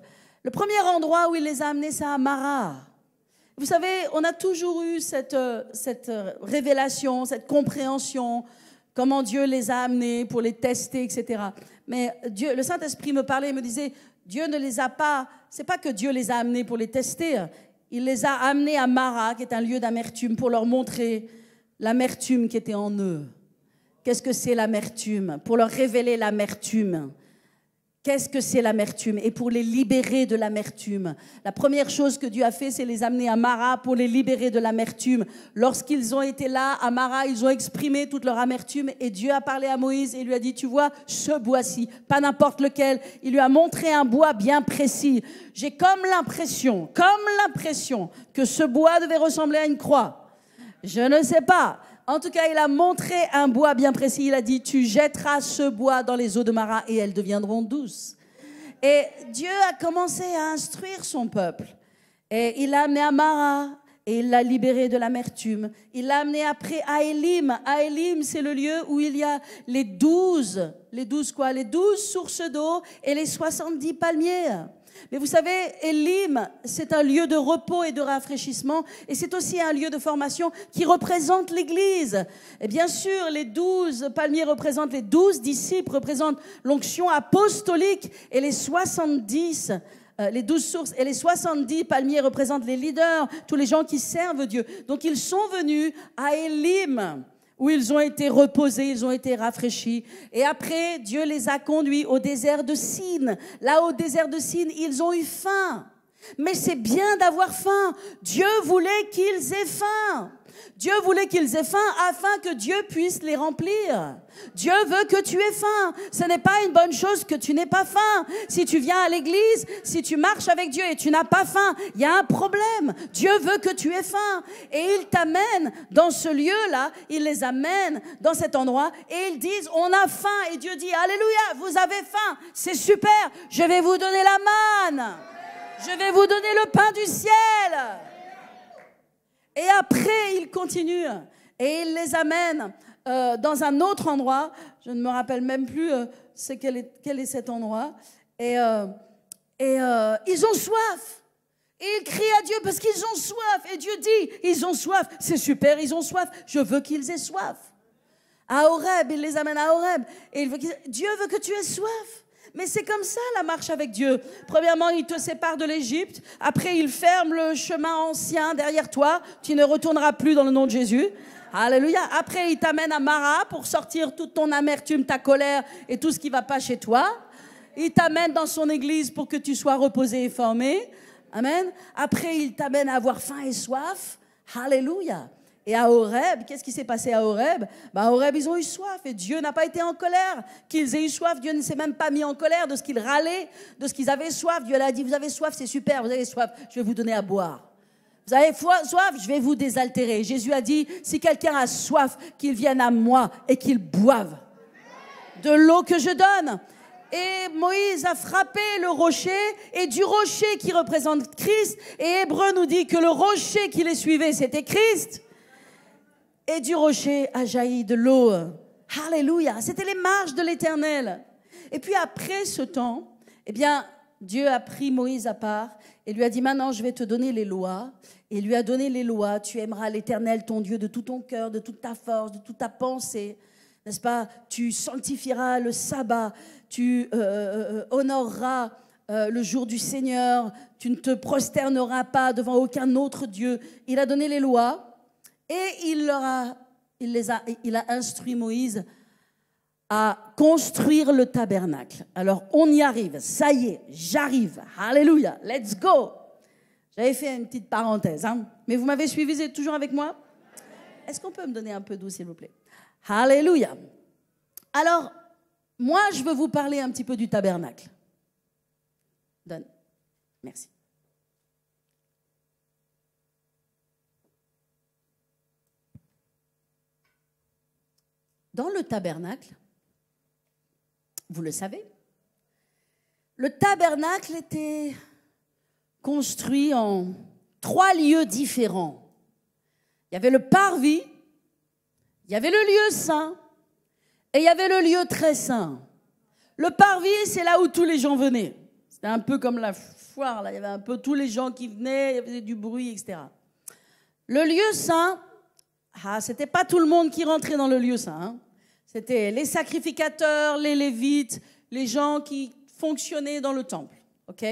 le premier endroit où il les a amenés, c'est à Mara. Vous savez, on a toujours eu cette révélation, cette compréhension, comment Dieu les a amenés pour les tester, etc. Mais Dieu, le Saint-Esprit me parlait et me disait, Dieu ne les a pas, c'est pas que Dieu les a amenés pour les tester, il les a amenés à Mara, qui est un lieu d'amertume, pour leur montrer l'amertume qui était en eux. Qu'est-ce que c'est l'amertume? Pour leur révéler l'amertume. qu'est-ce que c'est l'amertume et pour les libérer de l'amertume. La première chose que Dieu a fait, c'est les amener à Mara pour les libérer de l'amertume. Lorsqu'ils ont été là, à Mara, ils ont exprimé toute leur amertume et Dieu a parlé à Moïse et lui a dit, tu vois, ce bois-ci, pas n'importe lequel. Il lui a montré un bois bien précis. J'ai comme l'impression que ce bois devait ressembler à une croix. Je ne sais pas. En tout cas, il a montré un bois bien précis. Il a dit, tu jetteras ce bois dans les eaux de Mara et elles deviendront douces. Et Dieu a commencé à instruire son peuple. Et il l'a amené à Mara et il l'a libéré de l'amertume. Il l'a amené après à Élim. À Élim, c'est le lieu où il y a les 12 sources d'eau et les 70 palmiers. Mais vous savez, Élim, c'est un lieu de repos et de rafraîchissement et c'est aussi un lieu de formation qui représente l'Église. Et bien sûr, les 12 palmiers représentent les 12 disciples, représentent l'onction apostolique et les 70, les 12 sources et les 70 palmiers représentent les leaders, tous les gens qui servent Dieu. Donc ils sont venus à Élim, où ils ont été reposés, ils ont été rafraîchis. Et après, Dieu les a conduits au désert de Sin. Là, au désert de Sin, ils ont eu faim. Mais c'est bien d'avoir faim. Dieu voulait qu'ils aient faim. Dieu voulait qu'ils aient faim afin que Dieu puisse les remplir. Dieu veut que tu aies faim. Ce n'est pas une bonne chose que tu n'aies pas faim. Si tu viens à l'église, si tu marches avec Dieu et tu n'as pas faim, il y a un problème. Dieu veut que tu aies faim. Et il t'amène dans ce lieu-là, il les amène dans cet endroit et ils disent, on a faim. Et Dieu dit, alléluia, vous avez faim, c'est super, je vais vous donner la manne. Je vais vous donner le pain du ciel. Et après, il continue et il les amène dans un autre endroit. Je ne me rappelle même plus quel est cet endroit. Et ils ont soif. Et ils crient à Dieu parce qu'ils ont soif. Et Dieu dit, ils ont soif. C'est super, ils ont soif. Je veux qu'ils aient soif. À Horeb, il les amène à Horeb. Et Dieu veut que tu aies soif. Mais c'est comme ça la marche avec Dieu. Premièrement, il te sépare de l'Égypte. Après, il ferme le chemin ancien derrière toi. Tu ne retourneras plus dans le nom de Jésus. Alléluia. Après, il t'amène à Mara pour sortir toute ton amertume, ta colère et tout ce qui ne va pas chez toi. Il t'amène dans son église pour que tu sois reposé et formé. Amen. Après, il t'amène à avoir faim et soif. Alléluia. Et à Horeb, qu'est-ce qui s'est passé à Horeb? À Horeb, ils ont eu soif et Dieu n'a pas été en colère. Qu'ils aient eu soif, Dieu ne s'est même pas mis en colère de ce qu'ils râlaient, de ce qu'ils avaient soif. Dieu leur a dit, vous avez soif, c'est super, vous avez soif, je vais vous donner à boire. Vous avez soif, je vais vous désaltérer. Jésus a dit, si quelqu'un a soif, qu'il vienne à moi et qu'il boive de l'eau que je donne. Et Moïse a frappé le rocher, et du rocher qui représente Christ, et Hébreu nous dit que le rocher qui les suivait, c'était Christ. Et du rocher a jailli de l'eau. Alléluia. C'était les marches de l'Éternel. Et puis après ce temps, eh bien, Dieu a pris Moïse à part et lui a dit, maintenant je vais te donner les lois. Et il lui a donné les lois. Tu aimeras l'Éternel, ton Dieu, de tout ton cœur, de toute ta force, de toute ta pensée. N'est-ce pas? Tu sanctifieras le sabbat. Tu honoreras le jour du Seigneur. Tu ne te prosterneras pas devant aucun autre Dieu. Il a donné les lois. Et il a instruit Moïse à construire le tabernacle. Alors, on y arrive. Ça y est, j'arrive. Alléluia. Let's go. J'avais fait une petite parenthèse. Mais vous m'avez suivi, vous êtes toujours avec moi? Est-ce qu'on peut me donner un peu d'eau, s'il vous plaît? Alléluia. Alors, moi, je veux vous parler un petit peu du tabernacle. Donne. Merci. Dans le tabernacle, vous le savez, le tabernacle était construit en 3 lieux différents. Il y avait le parvis, il y avait le lieu saint et il y avait le lieu très saint. Le parvis, c'est là où tous les gens venaient. C'était un peu comme la foire, là. Il y avait un peu tous les gens qui venaient, il y avait du bruit, etc. Le lieu saint, c'était pas tout le monde qui rentrait dans le lieu saint. C'était les sacrificateurs, les lévites, les gens qui fonctionnaient dans le temple, ok?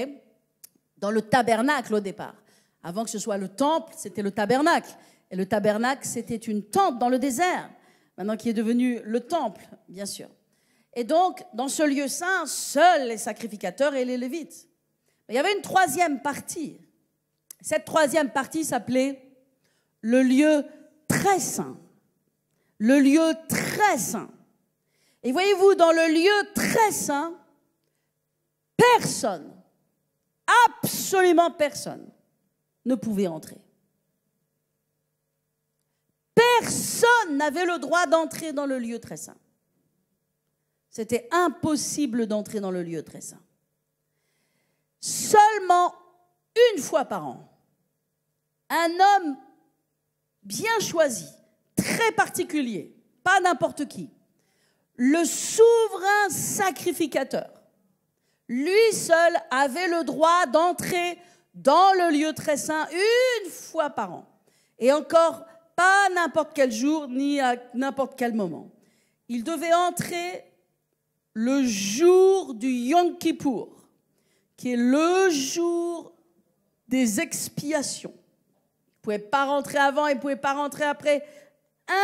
Dans le tabernacle au départ. Avant que ce soit le temple, c'était le tabernacle. Et le tabernacle, c'était une tente dans le désert, maintenant qui est devenu le temple, bien sûr. Et donc, dans ce lieu saint, seuls les sacrificateurs et les Lévites. Mais il y avait une troisième partie. Cette troisième partie s'appelait le lieu très saint. Le lieu très saint. Et voyez-vous, dans le lieu très saint, personne, absolument personne, ne pouvait entrer. Personne n'avait le droit d'entrer dans le lieu très saint. C'était impossible d'entrer dans le lieu très saint. Seulement une fois par an, un homme bien choisi, très particulier, pas n'importe qui, le souverain sacrificateur, lui seul avait le droit d'entrer dans le lieu très saint une fois par an. Et encore, pas n'importe quel jour, ni à n'importe quel moment. Il devait entrer le jour du Yom Kippour, qui est le jour des expiations. Il ne pouvait pas rentrer avant, il ne pouvait pas rentrer après.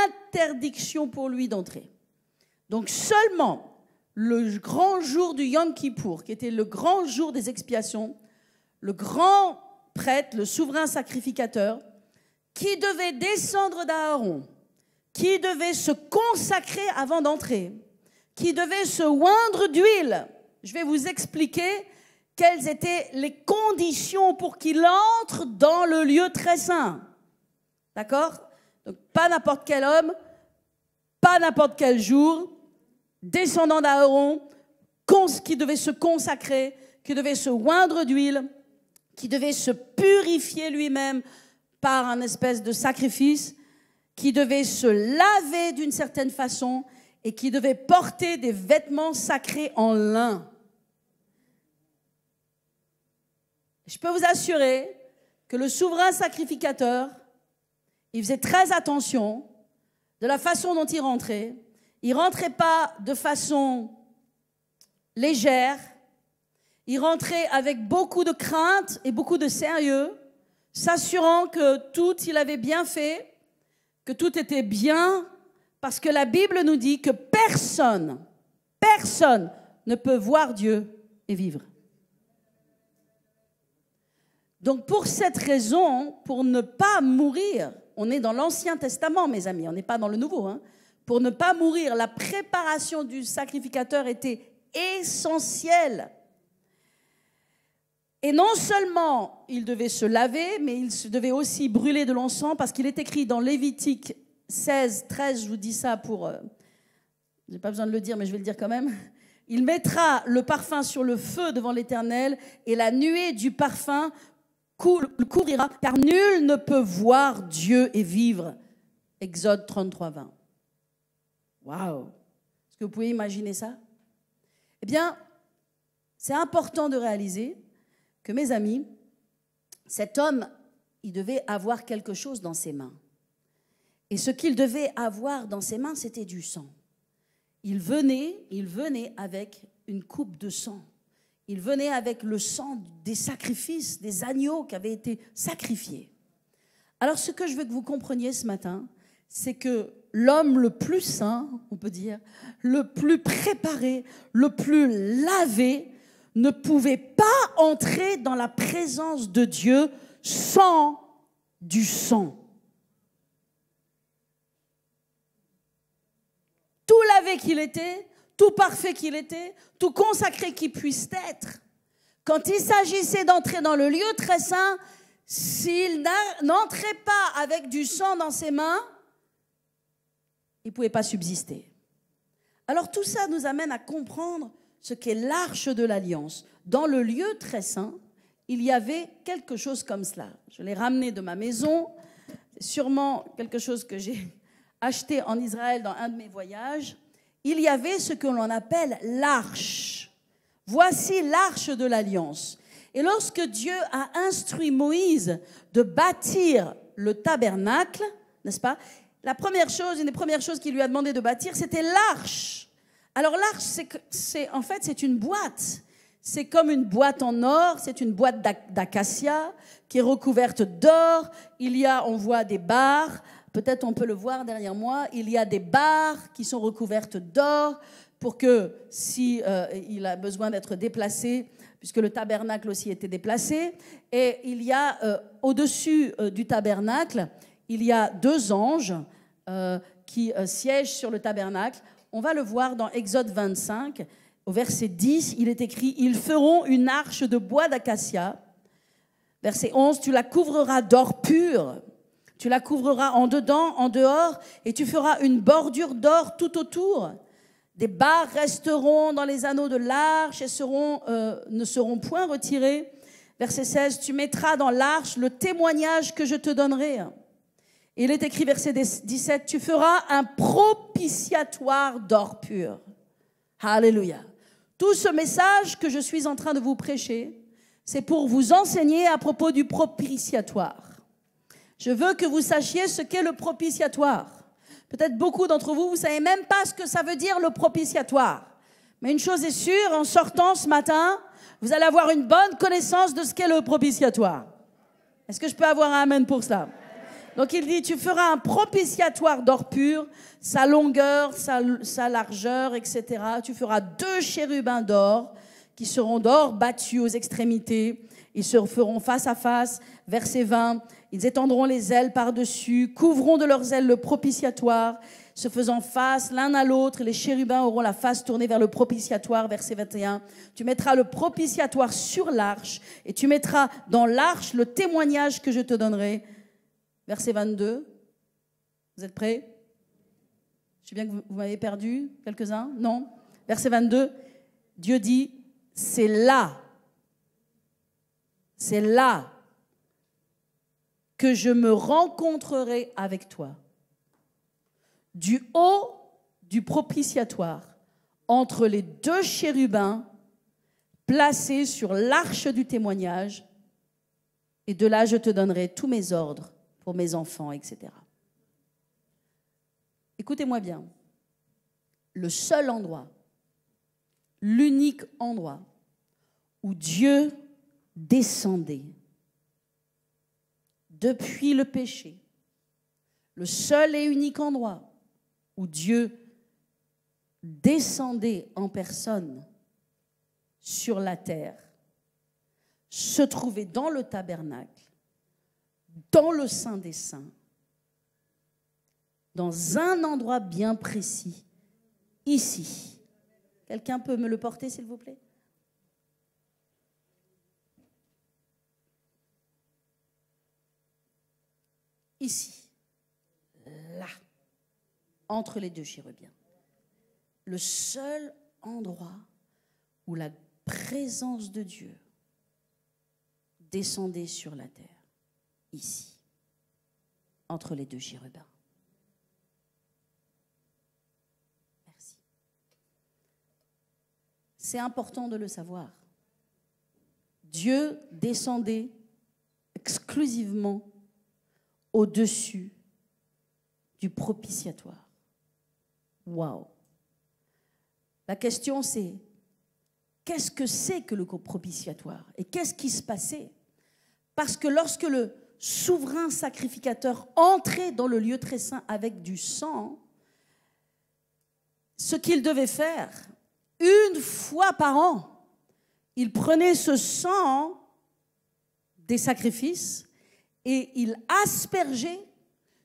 Interdiction pour lui d'entrer. Donc seulement le grand jour du Yom Kippour, qui était le grand jour des expiations, le grand prêtre, le souverain sacrificateur, qui devait descendre d'Aaron, qui devait se consacrer avant d'entrer, qui devait se oindre d'huile. Je vais vous expliquer quelles étaient les conditions pour qu'il entre dans le lieu très saint. D'accord ? Donc pas n'importe quel homme, pas n'importe quel jour, descendant d'Aaron, qui devait se consacrer, qui devait se oindre d'huile, qui devait se purifier lui-même par un espèce de sacrifice, qui devait se laver d'une certaine façon et qui devait porter des vêtements sacrés en lin. Je peux vous assurer que le souverain sacrificateur, il faisait très attention de la façon dont il rentrait. Il ne rentrait pas de façon légère. Il rentrait avec beaucoup de crainte et beaucoup de sérieux, s'assurant que tout il avait bien fait, que tout était bien, parce que la Bible nous dit que personne ne peut voir Dieu et vivre. Donc pour cette raison, pour ne pas mourir, on est dans l'Ancien Testament, mes amis, on n'est pas dans le Nouveau, hein. Pour ne pas mourir, la préparation du sacrificateur était essentielle. Et non seulement il devait se laver, mais il devait aussi brûler de l'encens, parce qu'il est écrit dans Lévitique 16, 13, je vous dis ça pour... je n'ai pas besoin de le dire, mais je vais le dire quand même. Il mettra le parfum sur le feu devant l'Éternel, et la nuée du parfum le couvrira, car nul ne peut voir Dieu et vivre. Exode 33, 20. Waouh! Est-ce que vous pouvez imaginer ça? Eh bien, c'est important de réaliser que, mes amis, cet homme, il devait avoir quelque chose dans ses mains. Et ce qu'il devait avoir dans ses mains, c'était du sang. Il venait avec une coupe de sang. Il venait avec le sang des sacrifices, des agneaux qui avaient été sacrifiés. Alors, ce que je veux que vous compreniez ce matin, c'est que l'homme le plus saint, on peut dire, le plus préparé, le plus lavé, ne pouvait pas entrer dans la présence de Dieu sans du sang. Tout lavé qu'il était, tout parfait qu'il était, tout consacré qu'il puisse être, quand il s'agissait d'entrer dans le lieu très saint, s'il n'entrait pas avec du sang dans ses mains, il ne pouvait pas subsister. Alors tout ça nous amène à comprendre ce qu'est l'arche de l'alliance. Dans le lieu très saint, il y avait quelque chose comme cela. Je l'ai ramené de ma maison. C'est sûrement quelque chose que j'ai acheté en Israël dans un de mes voyages. Il y avait ce que l'on appelle l'arche. Voici l'arche de l'alliance. Et lorsque Dieu a instruit Moïse de bâtir le tabernacle, n'est-ce pas? Une des premières choses qu'il lui a demandé de bâtir, c'était l'arche. Alors l'arche, c'est une boîte. C'est comme une boîte en or, c'est une boîte d'acacia qui est recouverte d'or. On voit des barres, peut-être on peut le voir derrière moi, il y a des barres qui sont recouvertes d'or pour que si il a besoin d'être déplacé, puisque le tabernacle aussi était déplacé, et il y a au-dessus du tabernacle, il y a 2 anges qui siègent sur le tabernacle. On va le voir dans Exode 25, au verset 10, il est écrit « Ils feront une arche de bois d'acacia ». Verset 11, « Tu la couvriras d'or pur, tu la couvriras en dedans, en dehors, et tu feras une bordure d'or tout autour. Des barres resteront dans les anneaux de l'arche et ne seront point retirées. » Verset 16, « Tu mettras dans l'arche le témoignage que je te donnerai. » Il est écrit, verset 17, « Tu feras un propitiatoire d'or pur. » Alléluia. Tout ce message que je suis en train de vous prêcher, c'est pour vous enseigner à propos du propitiatoire. Je veux que vous sachiez ce qu'est le propitiatoire. Peut-être beaucoup d'entre vous, vous ne savez même pas ce que ça veut dire le propitiatoire. Mais une chose est sûre, en sortant ce matin, vous allez avoir une bonne connaissance de ce qu'est le propitiatoire. Est-ce que je peux avoir un amen pour ça? Donc il dit, tu feras un propitiatoire d'or pur, sa longueur, sa largeur, etc. Tu feras 2 chérubins d'or qui seront d'or battus aux extrémités. Ils se feront face à face. Verset 20, ils étendront les ailes par-dessus, couvront de leurs ailes le propitiatoire, se faisant face l'un à l'autre. Les chérubins auront la face tournée vers le propitiatoire. Verset 21, tu mettras le propitiatoire sur l'arche et tu mettras dans l'arche le témoignage que je te donnerai. Verset 22, vous êtes prêts? Je sais bien que vous m'avez perdu, quelques-uns, non? Verset 22, Dieu dit, c'est là que je me rencontrerai avec toi. Du haut du propitiatoire, entre les 2 chérubins placés sur l'arche du témoignage, et de là je te donnerai tous mes ordres pour mes enfants, etc. Écoutez-moi bien. Le seul endroit, l'unique endroit où Dieu descendait depuis le péché, le seul et unique endroit où Dieu descendait en personne sur la terre, se trouvait dans le tabernacle, dans le Saint des Saints, dans un endroit bien précis, ici. Quelqu'un peut me le porter, s'il vous plaît? Ici, là, entre les 2 chérubins. Le seul endroit où la présence de Dieu descendait sur la terre. Ici, entre les 2 chérubins. Merci. C'est important de le savoir. Dieu descendait exclusivement au-dessus du propitiatoire. Waouh! La question c'est, qu'est-ce que c'est que le propitiatoire? Et qu'est-ce qui se passait? Parce que lorsque le souverain sacrificateur entrait dans le lieu très saint avec du sang, ce qu'il devait faire, 1 fois par an, il prenait ce sang des sacrifices et il aspergeait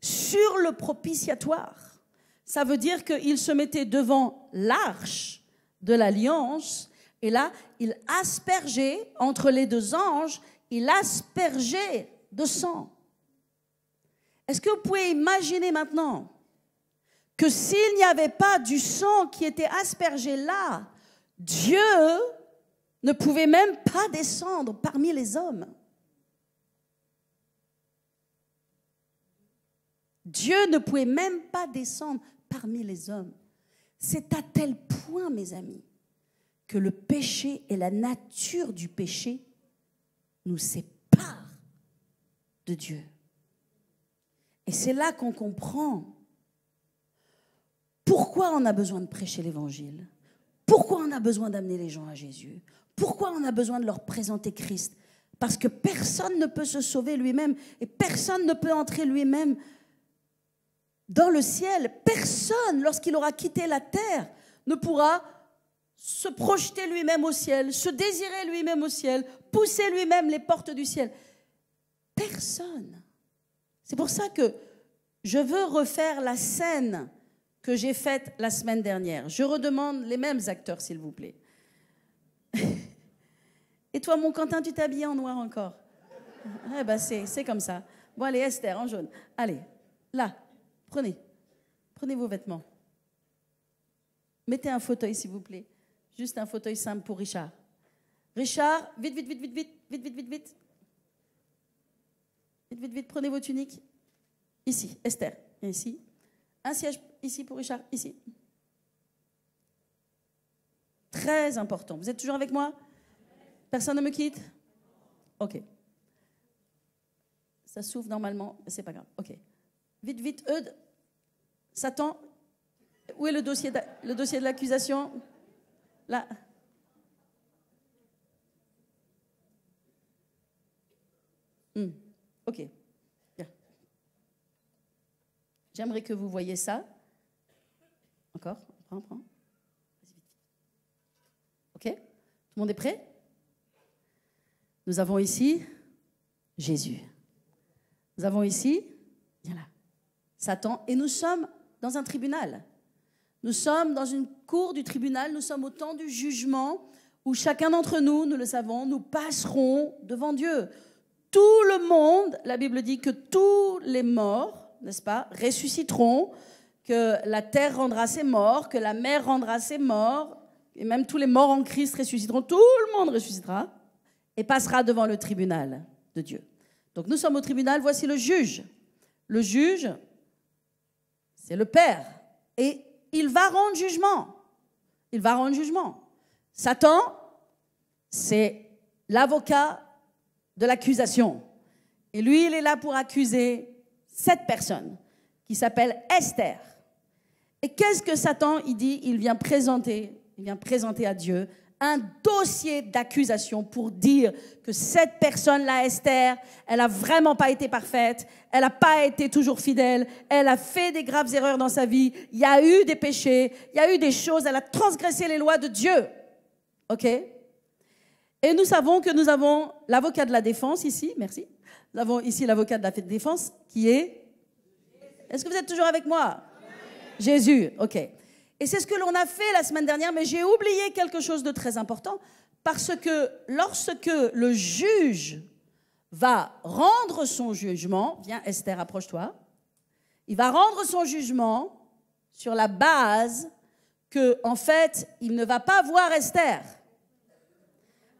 sur le propitiatoire. Ça veut dire qu'il se mettait devant l'arche de l'alliance et là, il aspergeait entre les 2 anges, il aspergeait de sang. Est-ce que vous pouvez imaginer maintenant que s'il n'y avait pas du sang qui était aspergé là, Dieu ne pouvait même pas descendre parmi les hommes? Dieu ne pouvait même pas descendre parmi les hommes. C'est à tel point, mes amis, que le péché et la nature du péché nous séparent de Dieu. Et c'est là qu'on comprend pourquoi on a besoin de prêcher l'évangile, pourquoi on a besoin d'amener les gens à Jésus, pourquoi on a besoin de leur présenter Christ. Parce que personne ne peut se sauver lui-même et personne ne peut entrer lui-même dans le ciel. Personne, lorsqu'il aura quitté la terre, ne pourra se projeter lui-même au ciel, se désirer lui-même au ciel, pousser lui-même les portes du ciel. Personne. C'est pour ça que je veux refaire la scène que j'ai faite la semaine dernière. Je redemande les mêmes acteurs, s'il vous plaît. Et toi, mon Quentin, tu t'es habillé en noir encore? Eh ben, c'est comme ça. Bon, allez, Esther, en jaune. Allez, là, prenez vos vêtements. Mettez un fauteuil, s'il vous plaît. Juste un fauteuil simple pour Richard. Richard, vite. Vite, prenez vos tuniques. Ici, Esther, viens ici. Un siège ici pour Richard, ici. Très important. Vous êtes toujours avec moi? Personne ne me quitte? Ok. Ça s'ouvre normalement, mais c'est pas grave. Ok. Vite, Eudes. Satan, où est le dossier de l'accusation? Là. Ok. Bien. J'aimerais que vous voyiez ça. Encore. Prends. Vas-y, vite. Ok. Tout le monde est prêt? Nous avons ici Jésus. Nous avons ici, viens là, Satan. Et nous sommes dans un tribunal. Nous sommes dans une cour du tribunal. Nous sommes au temps du jugement où chacun d'entre nous, nous le savons, nous passerons devant Dieu. Tout le monde, la Bible dit que tous les morts, n'est-ce pas, ressusciteront, que la terre rendra ses morts, que la mer rendra ses morts, et même tous les morts en Christ ressusciteront. Tout le monde ressuscitera et passera devant le tribunal de Dieu. Donc nous sommes au tribunal, voici le juge. Le juge, c'est le Père. Et il va rendre jugement. Il va rendre jugement. Satan, c'est l'avocat de l'accusation. Et lui, il est là pour accuser cette personne qui s'appelle Esther. Et qu'est-ce que Satan, il dit? Il vient présenter à Dieu un dossier d'accusation pour dire que cette personne-là, Esther, elle n'a vraiment pas été parfaite, elle n'a pas été toujours fidèle, elle a fait des graves erreurs dans sa vie, il y a eu des péchés, il y a eu des choses, elle a transgressé les lois de Dieu. OK? Et nous savons que nous avons l'avocat de la défense ici, merci. Nous avons ici l'avocat de la défense qui est... Est-ce que vous êtes toujours avec moi? Jésus, OK. Et c'est ce que l'on a fait la semaine dernière, mais j'ai oublié quelque chose de très important, parce que lorsque le juge va rendre son jugement, viens Esther, approche-toi, il va rendre son jugement sur la base que, en fait, il ne va pas voir Esther.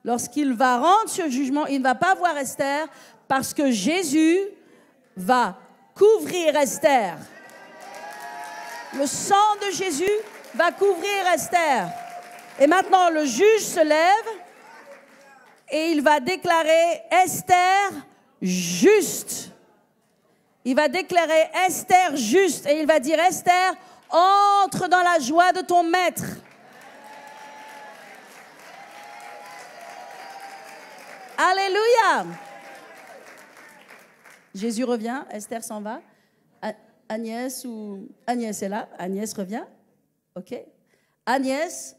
Lorsqu'il va rendre ce jugement, il ne va pas voir Esther, parce que Jésus va couvrir Esther. Le sang de Jésus va couvrir Esther. Et maintenant, le juge se lève et il va déclarer Esther juste. Il va déclarer Esther juste et il va dire Esther, entre dans la joie de ton maître. Alléluia. Jésus revient, Esther s'en va. Agnès est là, Agnès revient. OK. Agnès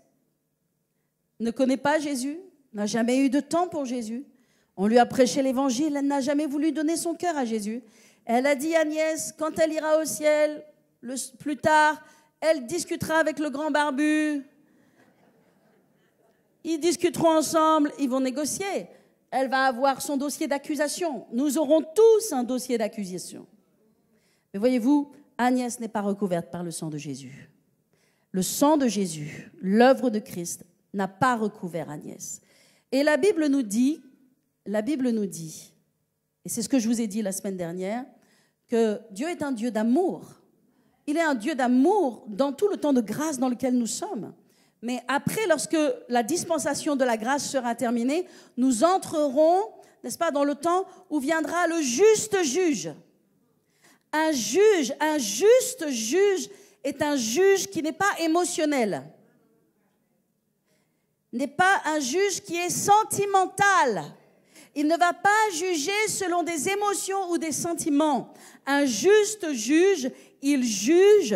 ne connaît pas Jésus, n'a jamais eu de temps pour Jésus. On lui a prêché l'évangile, elle n'a jamais voulu donner son cœur à Jésus. Elle a dit, Agnès, quand elle ira au ciel, plus tard, elle discutera avec le grand barbu. Ils discuteront ensemble, ils vont négocier. Elle va avoir son dossier d'accusation. Nous aurons tous un dossier d'accusation. Mais voyez-vous, Agnès n'est pas recouverte par le sang de Jésus. Le sang de Jésus, l'œuvre de Christ, n'a pas recouvert Agnès. Et la Bible nous dit, et c'est ce que je vous ai dit la semaine dernière, que Dieu est un Dieu d'amour. Il est un Dieu d'amour dans tout le temps de grâce dans lequel nous sommes. Mais après, lorsque la dispensation de la grâce sera terminée, nous entrerons, n'est-ce pas, dans le temps où viendra le juste juge. Un juste juge est un juge qui n'est pas émotionnel, n'est pas un juge qui est sentimental. Il ne va pas juger selon des émotions ou des sentiments. Un juste juge, il juge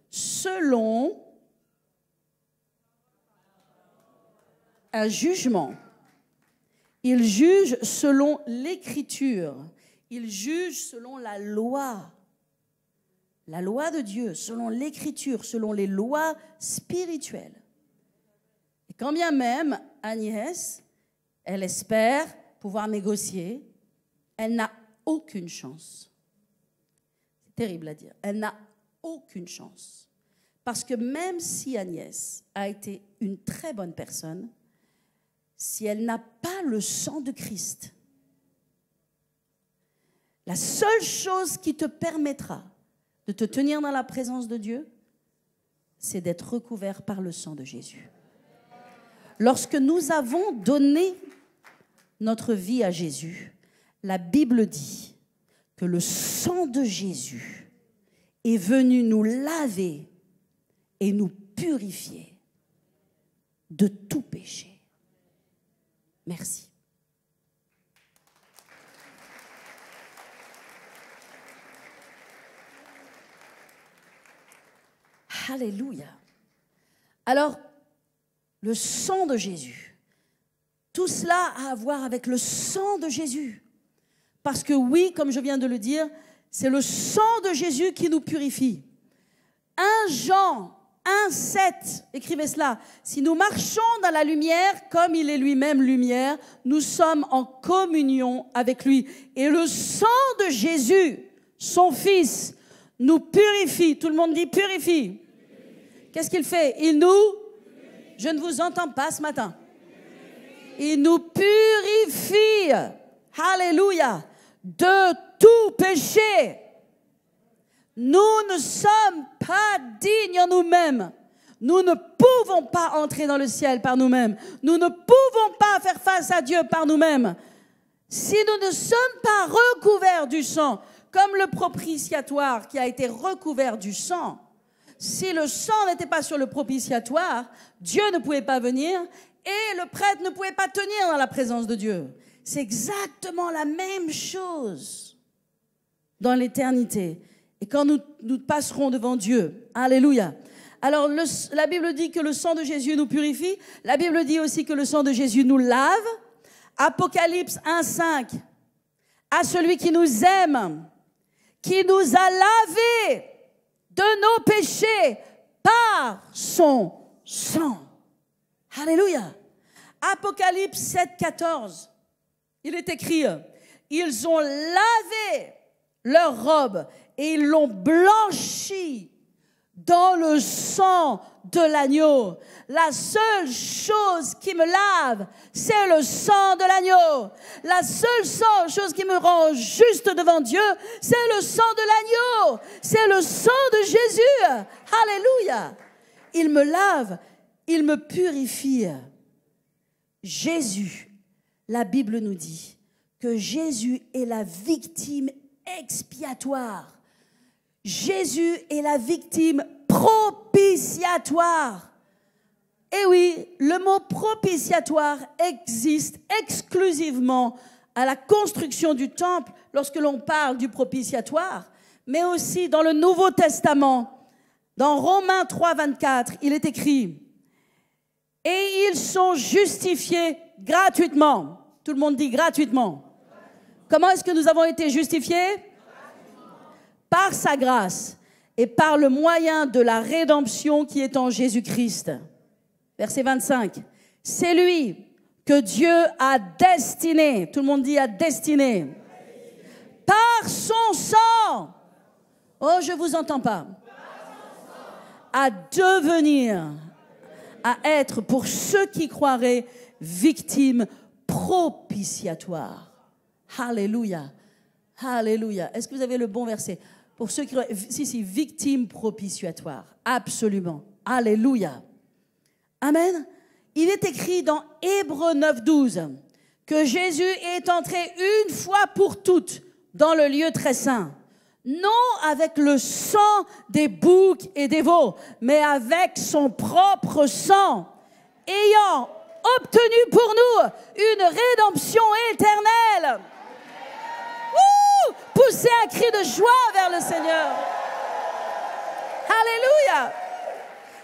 selon un jugement. Il juge selon l'Écriture. Il juge selon la loi. La loi de Dieu, selon l'Écriture, selon les lois spirituelles. Et quand bien même Agnès, elle espère pouvoir négocier, elle n'a aucune chance. C'est terrible à dire. Elle n'a aucune chance. Parce que même si Agnès a été une très bonne personne, si elle n'a pas le sang de Christ, la seule chose qui te permettra de te tenir dans la présence de Dieu, c'est d'être recouvert par le sang de Jésus. Lorsque nous avons donné notre vie à Jésus, la Bible dit que le sang de Jésus est venu nous laver et nous purifier de tout péché. Merci. Alléluia. Alors, le sang de Jésus, tout cela a à voir avec le sang de Jésus. Parce que oui, comme je viens de le dire, c'est le sang de Jésus qui nous purifie. 1 Jean 1,7, écrivez cela. Si nous marchons dans la lumière, comme il est lui-même lumière, nous sommes en communion avec lui. Et le sang de Jésus, son Fils, nous purifie. Tout le monde dit purifie. Qu'est-ce qu'il fait? Il nous... Je ne vous entends pas ce matin. Il nous purifie. Alléluia. De tout péché. Nous ne sommes pas dignes en nous-mêmes. Nous ne pouvons pas entrer dans le ciel par nous-mêmes. Nous ne pouvons pas faire face à Dieu par nous-mêmes. Si nous ne sommes pas recouverts du sang, comme le propitiatoire qui a été recouvert du sang, si le sang n'était pas sur le propitiatoire, Dieu ne pouvait pas venir et le prêtre ne pouvait pas tenir dans la présence de Dieu. C'est exactement la même chose dans l'éternité. Et quand nous passerons devant Dieu, alléluia. Alors la Bible dit que le sang de Jésus nous purifie. La Bible dit aussi que le sang de Jésus nous lave. Apocalypse 1,5. À celui qui nous aime, qui nous a lavés de nos péchés par son sang. Alléluia. Apocalypse 7,14. Il est écrit, ils ont lavé leurs robes et ils l'ont blanchi dans le sang de l'agneau. La seule chose qui me lave, c'est le sang de l'agneau. La seule chose qui me rend juste devant Dieu, c'est le sang de l'agneau. C'est le sang de Jésus. Alléluia. Il me lave, il me purifie. Jésus, la Bible nous dit que Jésus est la victime expiatoire. Jésus est la victime propitiatoire. Et oui, le mot propitiatoire existe exclusivement à la construction du temple lorsque l'on parle du propitiatoire, mais aussi dans le Nouveau Testament. Dans Romains 3,24, il est écrit « Et ils sont justifiés gratuitement ». Tout le monde dit gratuitement. Comment est-ce que nous avons été justifiés? Par sa grâce et par le moyen de la rédemption qui est en Jésus-Christ. Verset 25. C'est lui que Dieu a destiné, tout le monde dit a destiné, par son sang, oh je vous entends pas, à devenir, à être pour ceux qui croiraient victimes propitiatoires. Alléluia. Alléluia. Est-ce que vous avez le bon verset? Pour ceux qui croient, si, victime propitiatoire. Absolument. Alléluia. Amen. Il est écrit dans Hébreux 9,12 que Jésus est entré une fois pour toutes dans le lieu très saint. Non avec le sang des boucs et des veaux, mais avec son propre sang, ayant obtenu pour nous une rédemption éternelle. Poussez un cri de joie vers le Seigneur. Alléluia.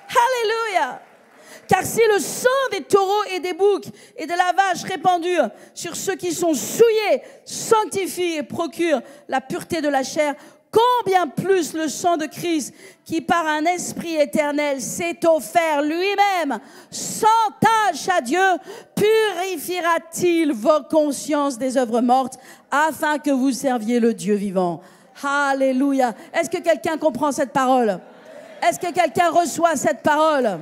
Alléluia. Car si le sang des taureaux et des boucs et de la vache répandu sur ceux qui sont souillés sanctifie et procure la pureté de la chair, combien plus le sang de Christ, qui par un esprit éternel s'est offert lui-même sans tâche à Dieu, purifiera-t-il vos consciences des œuvres mortes, afin que vous serviez le Dieu vivant. Alléluia. Est-ce que quelqu'un comprend cette parole? Est-ce que quelqu'un reçoit cette parole?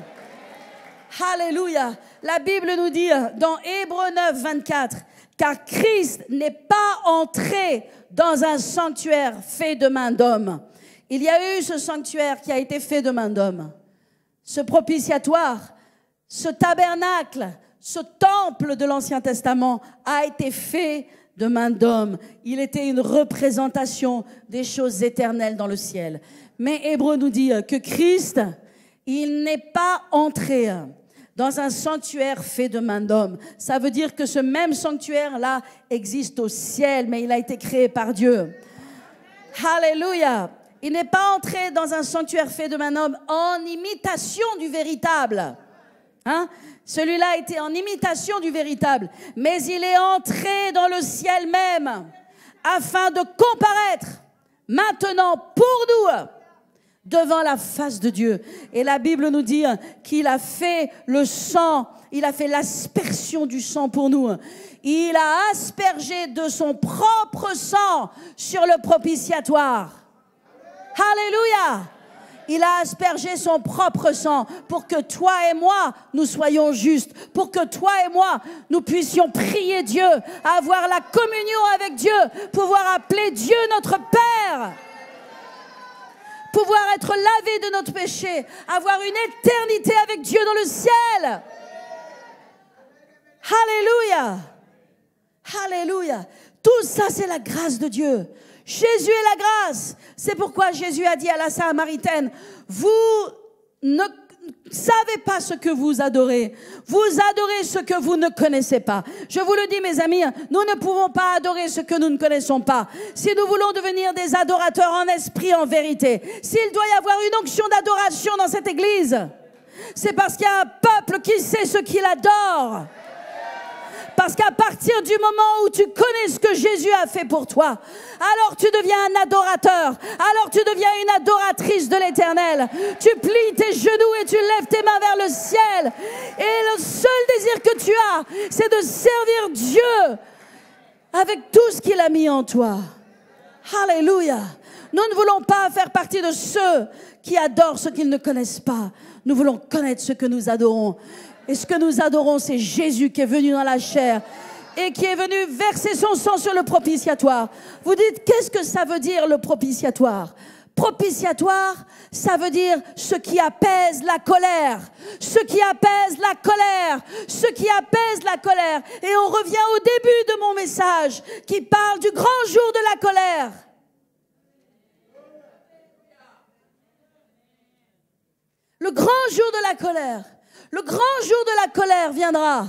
Alléluia. La Bible nous dit dans Hébreux 9, 24, car Christ n'est pas entré dans un sanctuaire fait de main d'homme. Il y a eu ce sanctuaire qui a été fait de main d'homme. Ce propitiatoire, ce tabernacle, ce temple de l'Ancien Testament a été fait de main d'homme. Il était une représentation des choses éternelles dans le ciel. Mais Hébreux nous dit que Christ, il n'est pas entré dans un sanctuaire fait de main d'homme. Ça veut dire que ce même sanctuaire-là existe au ciel, mais il a été créé par Dieu. Alléluia. Il n'est pas entré dans un sanctuaire fait de main d'homme en imitation du véritable. Celui-là était en imitation du véritable. Mais il est entré dans le ciel même afin de comparaître maintenant pour nous devant la face de Dieu. Et la Bible nous dit qu'il a fait le sang, il a fait l'aspersion du sang pour nous. Il a aspergé de son propre sang sur le propitiatoire. Alléluia! Il a aspergé son propre sang pour que toi et moi, nous soyons justes, pour que toi et moi, nous puissions prier Dieu, avoir la communion avec Dieu, pouvoir appeler Dieu notre Père, pouvoir être lavé de notre péché, avoir une éternité avec Dieu dans le ciel. Alléluia! Alléluia! Tout ça, c'est la grâce de Dieu. Jésus est la grâce. C'est pourquoi Jésus a dit à la Samaritaine, vous ne savez pas ce que vous adorez. Vous adorez ce que vous ne connaissez pas. Je vous le dis, mes amis, nous ne pouvons pas adorer ce que nous ne connaissons pas. Si nous voulons devenir des adorateurs en esprit, en vérité, s'il doit y avoir une onction d'adoration dans cette église, c'est parce qu'il y a un peuple qui sait ce qu'il adore. Parce qu'à partir du moment où tu connais ce que Jésus a fait pour toi, alors tu deviens un adorateur, alors tu deviens une adoratrice de l'Éternel. Tu plies tes genoux et tu lèves tes mains vers le ciel. Et le seul désir que tu as, c'est de servir Dieu avec tout ce qu'il a mis en toi. Alléluia. Nous ne voulons pas faire partie de ceux qui adorent ce qu'ils ne connaissent pas. Nous voulons connaître ce que nous adorons. Et ce que nous adorons, c'est Jésus qui est venu dans la chair et qui est venu verser son sang sur le propitiatoire. Vous dites, qu'est-ce que ça veut dire le propitiatoire? Propitiatoire, ça veut dire ce qui apaise la colère. Ce qui apaise la colère. Ce qui apaise la colère. Et on revient au début de mon message qui parle du grand jour de la colère. Le grand jour de la colère. Le grand jour de la colère viendra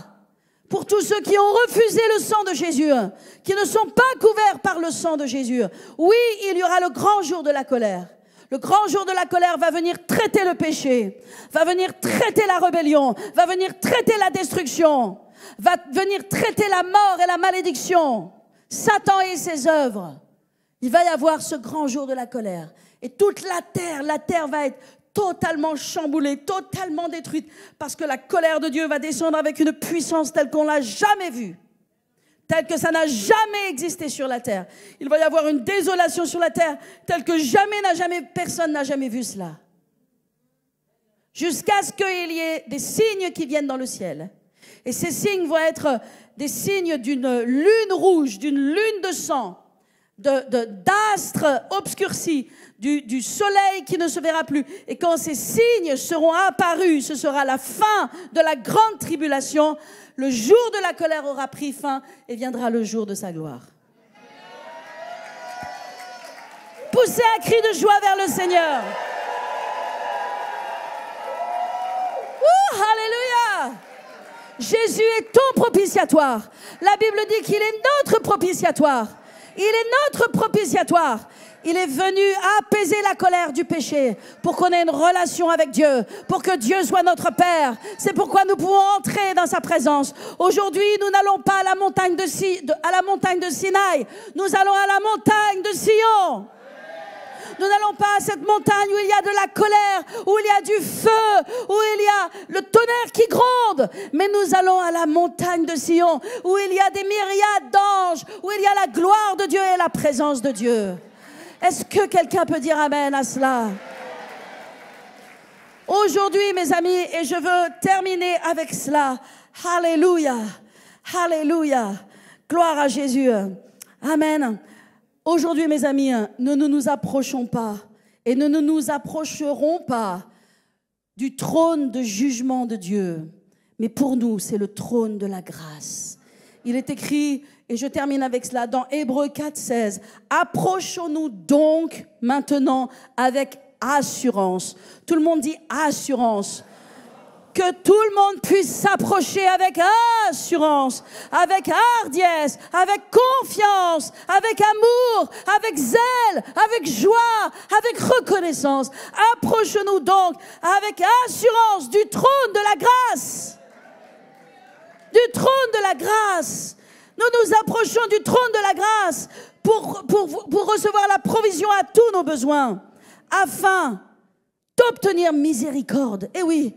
pour tous ceux qui ont refusé le sang de Jésus, qui ne sont pas couverts par le sang de Jésus. Oui, il y aura le grand jour de la colère. Le grand jour de la colère va venir traiter le péché, va venir traiter la rébellion, va venir traiter la destruction, va venir traiter la mort et la malédiction, Satan et ses œuvres. Il va y avoir ce grand jour de la colère. Et toute la terre va être totalement chamboulée, totalement détruite, parce que la colère de Dieu va descendre avec une puissance telle qu'on l'a jamais vue, telle que ça n'a jamais existé sur la terre. Il va y avoir une désolation sur la terre, telle que personne n'a jamais vu cela. Jusqu'à ce qu'il y ait des signes qui viennent dans le ciel. Et ces signes vont être des signes d'une lune rouge, d'une lune de sang, d'astres obscurcis, du soleil qui ne se verra plus. Et quand ces signes seront apparus, ce sera la fin de la grande tribulation. Le jour de la colère aura pris fin et viendra le jour de sa gloire. Poussez un cri de joie vers le Seigneur. Alléluia! Jésus est ton propitiatoire. La Bible dit qu'il est notre propitiatoire. Il est notre propitiatoire. Il est venu apaiser la colère du péché pour qu'on ait une relation avec Dieu, pour que Dieu soit notre Père. C'est pourquoi nous pouvons entrer dans sa présence. Aujourd'hui, nous n'allons pas à la montagne de Sinaï. Nous allons à la montagne de Sion. Nous n'allons pas à cette montagne où il y a de la colère, où il y a du feu, où il y a le tonnerre qui gronde. Mais nous allons à la montagne de Sion, où il y a des myriades d'anges, où il y a la gloire de Dieu et la présence de Dieu. Est-ce que quelqu'un peut dire amen à cela? Aujourd'hui, mes amis, et je veux terminer avec cela. Alléluia, alléluia, gloire à Jésus. Amen. Aujourd'hui, mes amis, nous ne nous approchons pas et nous ne nous approcherons pas du trône de jugement de Dieu. Mais pour nous, c'est le trône de la grâce. Il est écrit, et je termine avec cela, dans Hébreux 4:16. Approchons-nous donc maintenant avec assurance. Tout le monde dit assurance. Que tout le monde puisse s'approcher avec assurance, avec hardiesse, avec confiance, avec amour, avec zèle, avec joie, avec reconnaissance. Approchons-nous donc avec assurance du trône de la grâce. Du trône de la grâce. Nous nous approchons du trône de la grâce pour recevoir la provision à tous nos besoins, afin d'obtenir miséricorde. Et oui,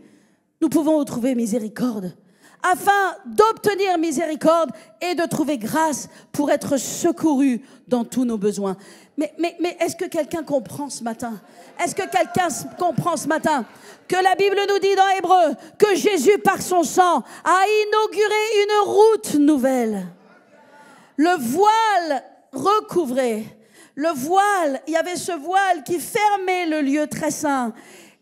nous pouvons trouver miséricorde, afin d'obtenir miséricorde et de trouver grâce pour être secouru dans tous nos besoins. Mais est-ce que quelqu'un comprend ce matin? Est-ce que quelqu'un comprend ce matin que la Bible nous dit dans Hébreux que Jésus, par son sang, a inauguré une route nouvelle? Le voile recouvrait, le voile, il y avait ce voile qui fermait le lieu très saint.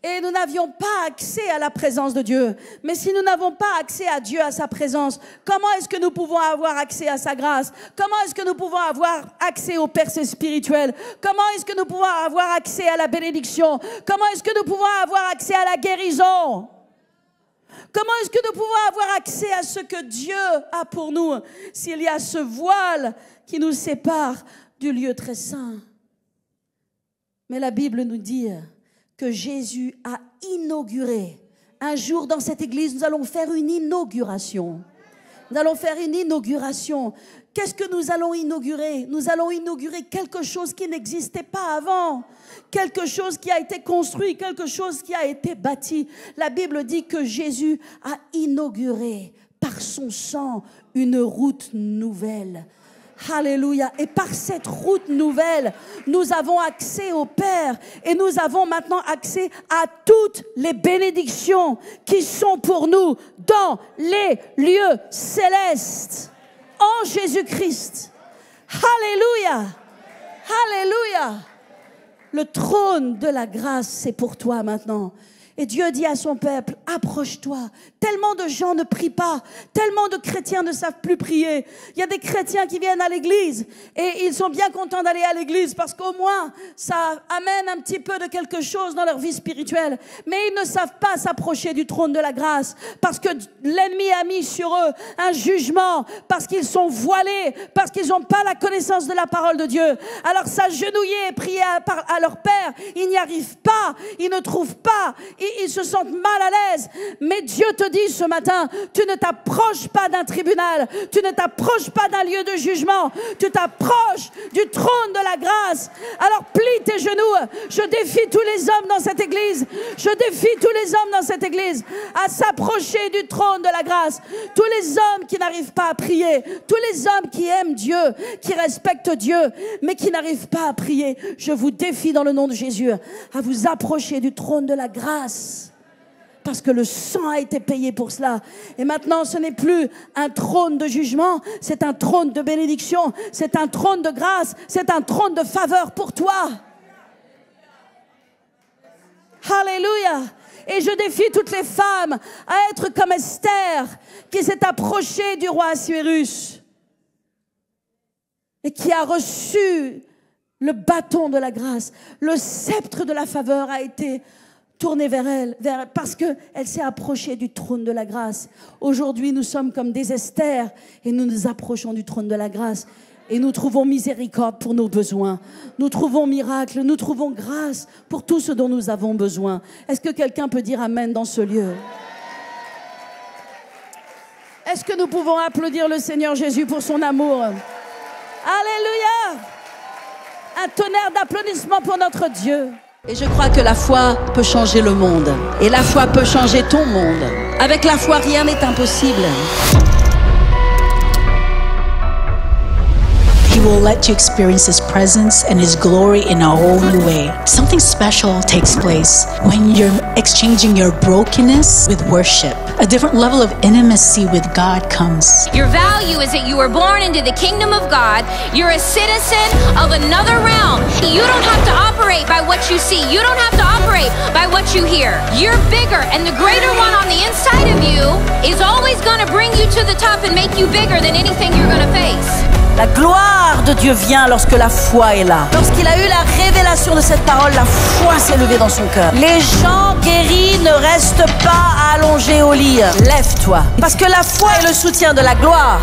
Et nous n'avions pas accès à la présence de Dieu. Mais si nous n'avons pas accès à Dieu, à sa présence, comment est-ce que nous pouvons avoir accès à sa grâce? Comment est-ce que nous pouvons avoir accès aux percées spirituelles? Comment est-ce que nous pouvons avoir accès à la bénédiction? Comment est-ce que nous pouvons avoir accès à la guérison? Comment est-ce que nous pouvons avoir accès à ce que Dieu a pour nous s'il y a ce voile qui nous sépare du lieu très saint? Mais la Bible nous dit que Jésus a inauguré. Un jour dans cette église, nous allons faire une inauguration. Nous allons faire une inauguration. Qu'est-ce que nous allons inaugurer? Nous allons inaugurer quelque chose qui n'existait pas avant. Quelque chose qui a été construit, quelque chose qui a été bâti. La Bible dit que Jésus a inauguré par son sang une route nouvelle. Alléluia. Et par cette route nouvelle, nous avons accès au Père et nous avons maintenant accès à toutes les bénédictions qui sont pour nous dans les lieux célestes en Jésus-Christ. Alléluia. Alléluia. Le trône de la grâce, c'est pour toi maintenant. Et Dieu dit à son peuple, approche-toi. Tellement de gens ne prient pas. Tellement de chrétiens ne savent plus prier. Il y a des chrétiens qui viennent à l'église et ils sont bien contents d'aller à l'église parce qu'au moins, ça amène un petit peu de quelque chose dans leur vie spirituelle. Mais ils ne savent pas s'approcher du trône de la grâce parce que l'ennemi a mis sur eux un jugement, parce qu'ils sont voilés, parce qu'ils n'ont pas la connaissance de la parole de Dieu. Alors s'agenouiller et prier à leur Père, ils n'y arrivent pas, ils ne trouvent pas, ils se sentent mal à l'aise. Mais Dieu te dit ce matin, tu ne t'approches pas d'un tribunal, tu ne t'approches pas d'un lieu de jugement, tu t'approches du trône de la grâce. Alors plie tes genoux. Je défie tous les hommes dans cette église, je défie tous les hommes dans cette église à s'approcher du trône de la grâce. Tous les hommes qui n'arrivent pas à prier, tous les hommes qui aiment Dieu, qui respectent Dieu, mais qui n'arrivent pas à prier, je vous défie dans le nom de Jésus à vous approcher du trône de la grâce. Parce que le sang a été payé pour cela. Et maintenant, ce n'est plus un trône de jugement, c'est un trône de bénédiction, c'est un trône de grâce, c'est un trône de faveur pour toi. Alléluia. Et je défie toutes les femmes à être comme Esther, qui s'est approchée du roi Assuérus et qui a reçu le bâton de la grâce. Le sceptre de la faveur a été tourné vers elle, parce qu'elle s'est approchée du trône de la grâce. Aujourd'hui, nous sommes comme des Esther et nous nous approchons du trône de la grâce. Et nous trouvons miséricorde pour nos besoins. Nous trouvons miracle, nous trouvons grâce pour tout ce dont nous avons besoin. Est-ce que quelqu'un peut dire amen dans ce lieu? Est-ce que nous pouvons applaudir le Seigneur Jésus pour son amour? Alléluia! Un tonnerre d'applaudissements pour notre Dieu. Et je crois que la foi peut changer le monde. Et la foi peut changer ton monde. Avec la foi, rien n'est impossible. He will let you experience His presence and His glory in a whole new way. Something special takes place when you're exchanging your brokenness with worship. A different level of intimacy with God comes. Your value is that you were born into the kingdom of God. You're a citizen of another realm. You don't have to operate by what you see. You don't have to operate by what you hear. You're bigger, and the greater one on the inside of you is always going to bring you to the top and make you bigger than anything you're going to face. La gloire de Dieu vient lorsque la foi est là. Lorsqu'il a eu la révélation de cette parole, la foi s'est levée dans son cœur. Les gens guéris ne restent pas allongés au lit. Lève-toi. Parce que la foi est le soutien de la gloire.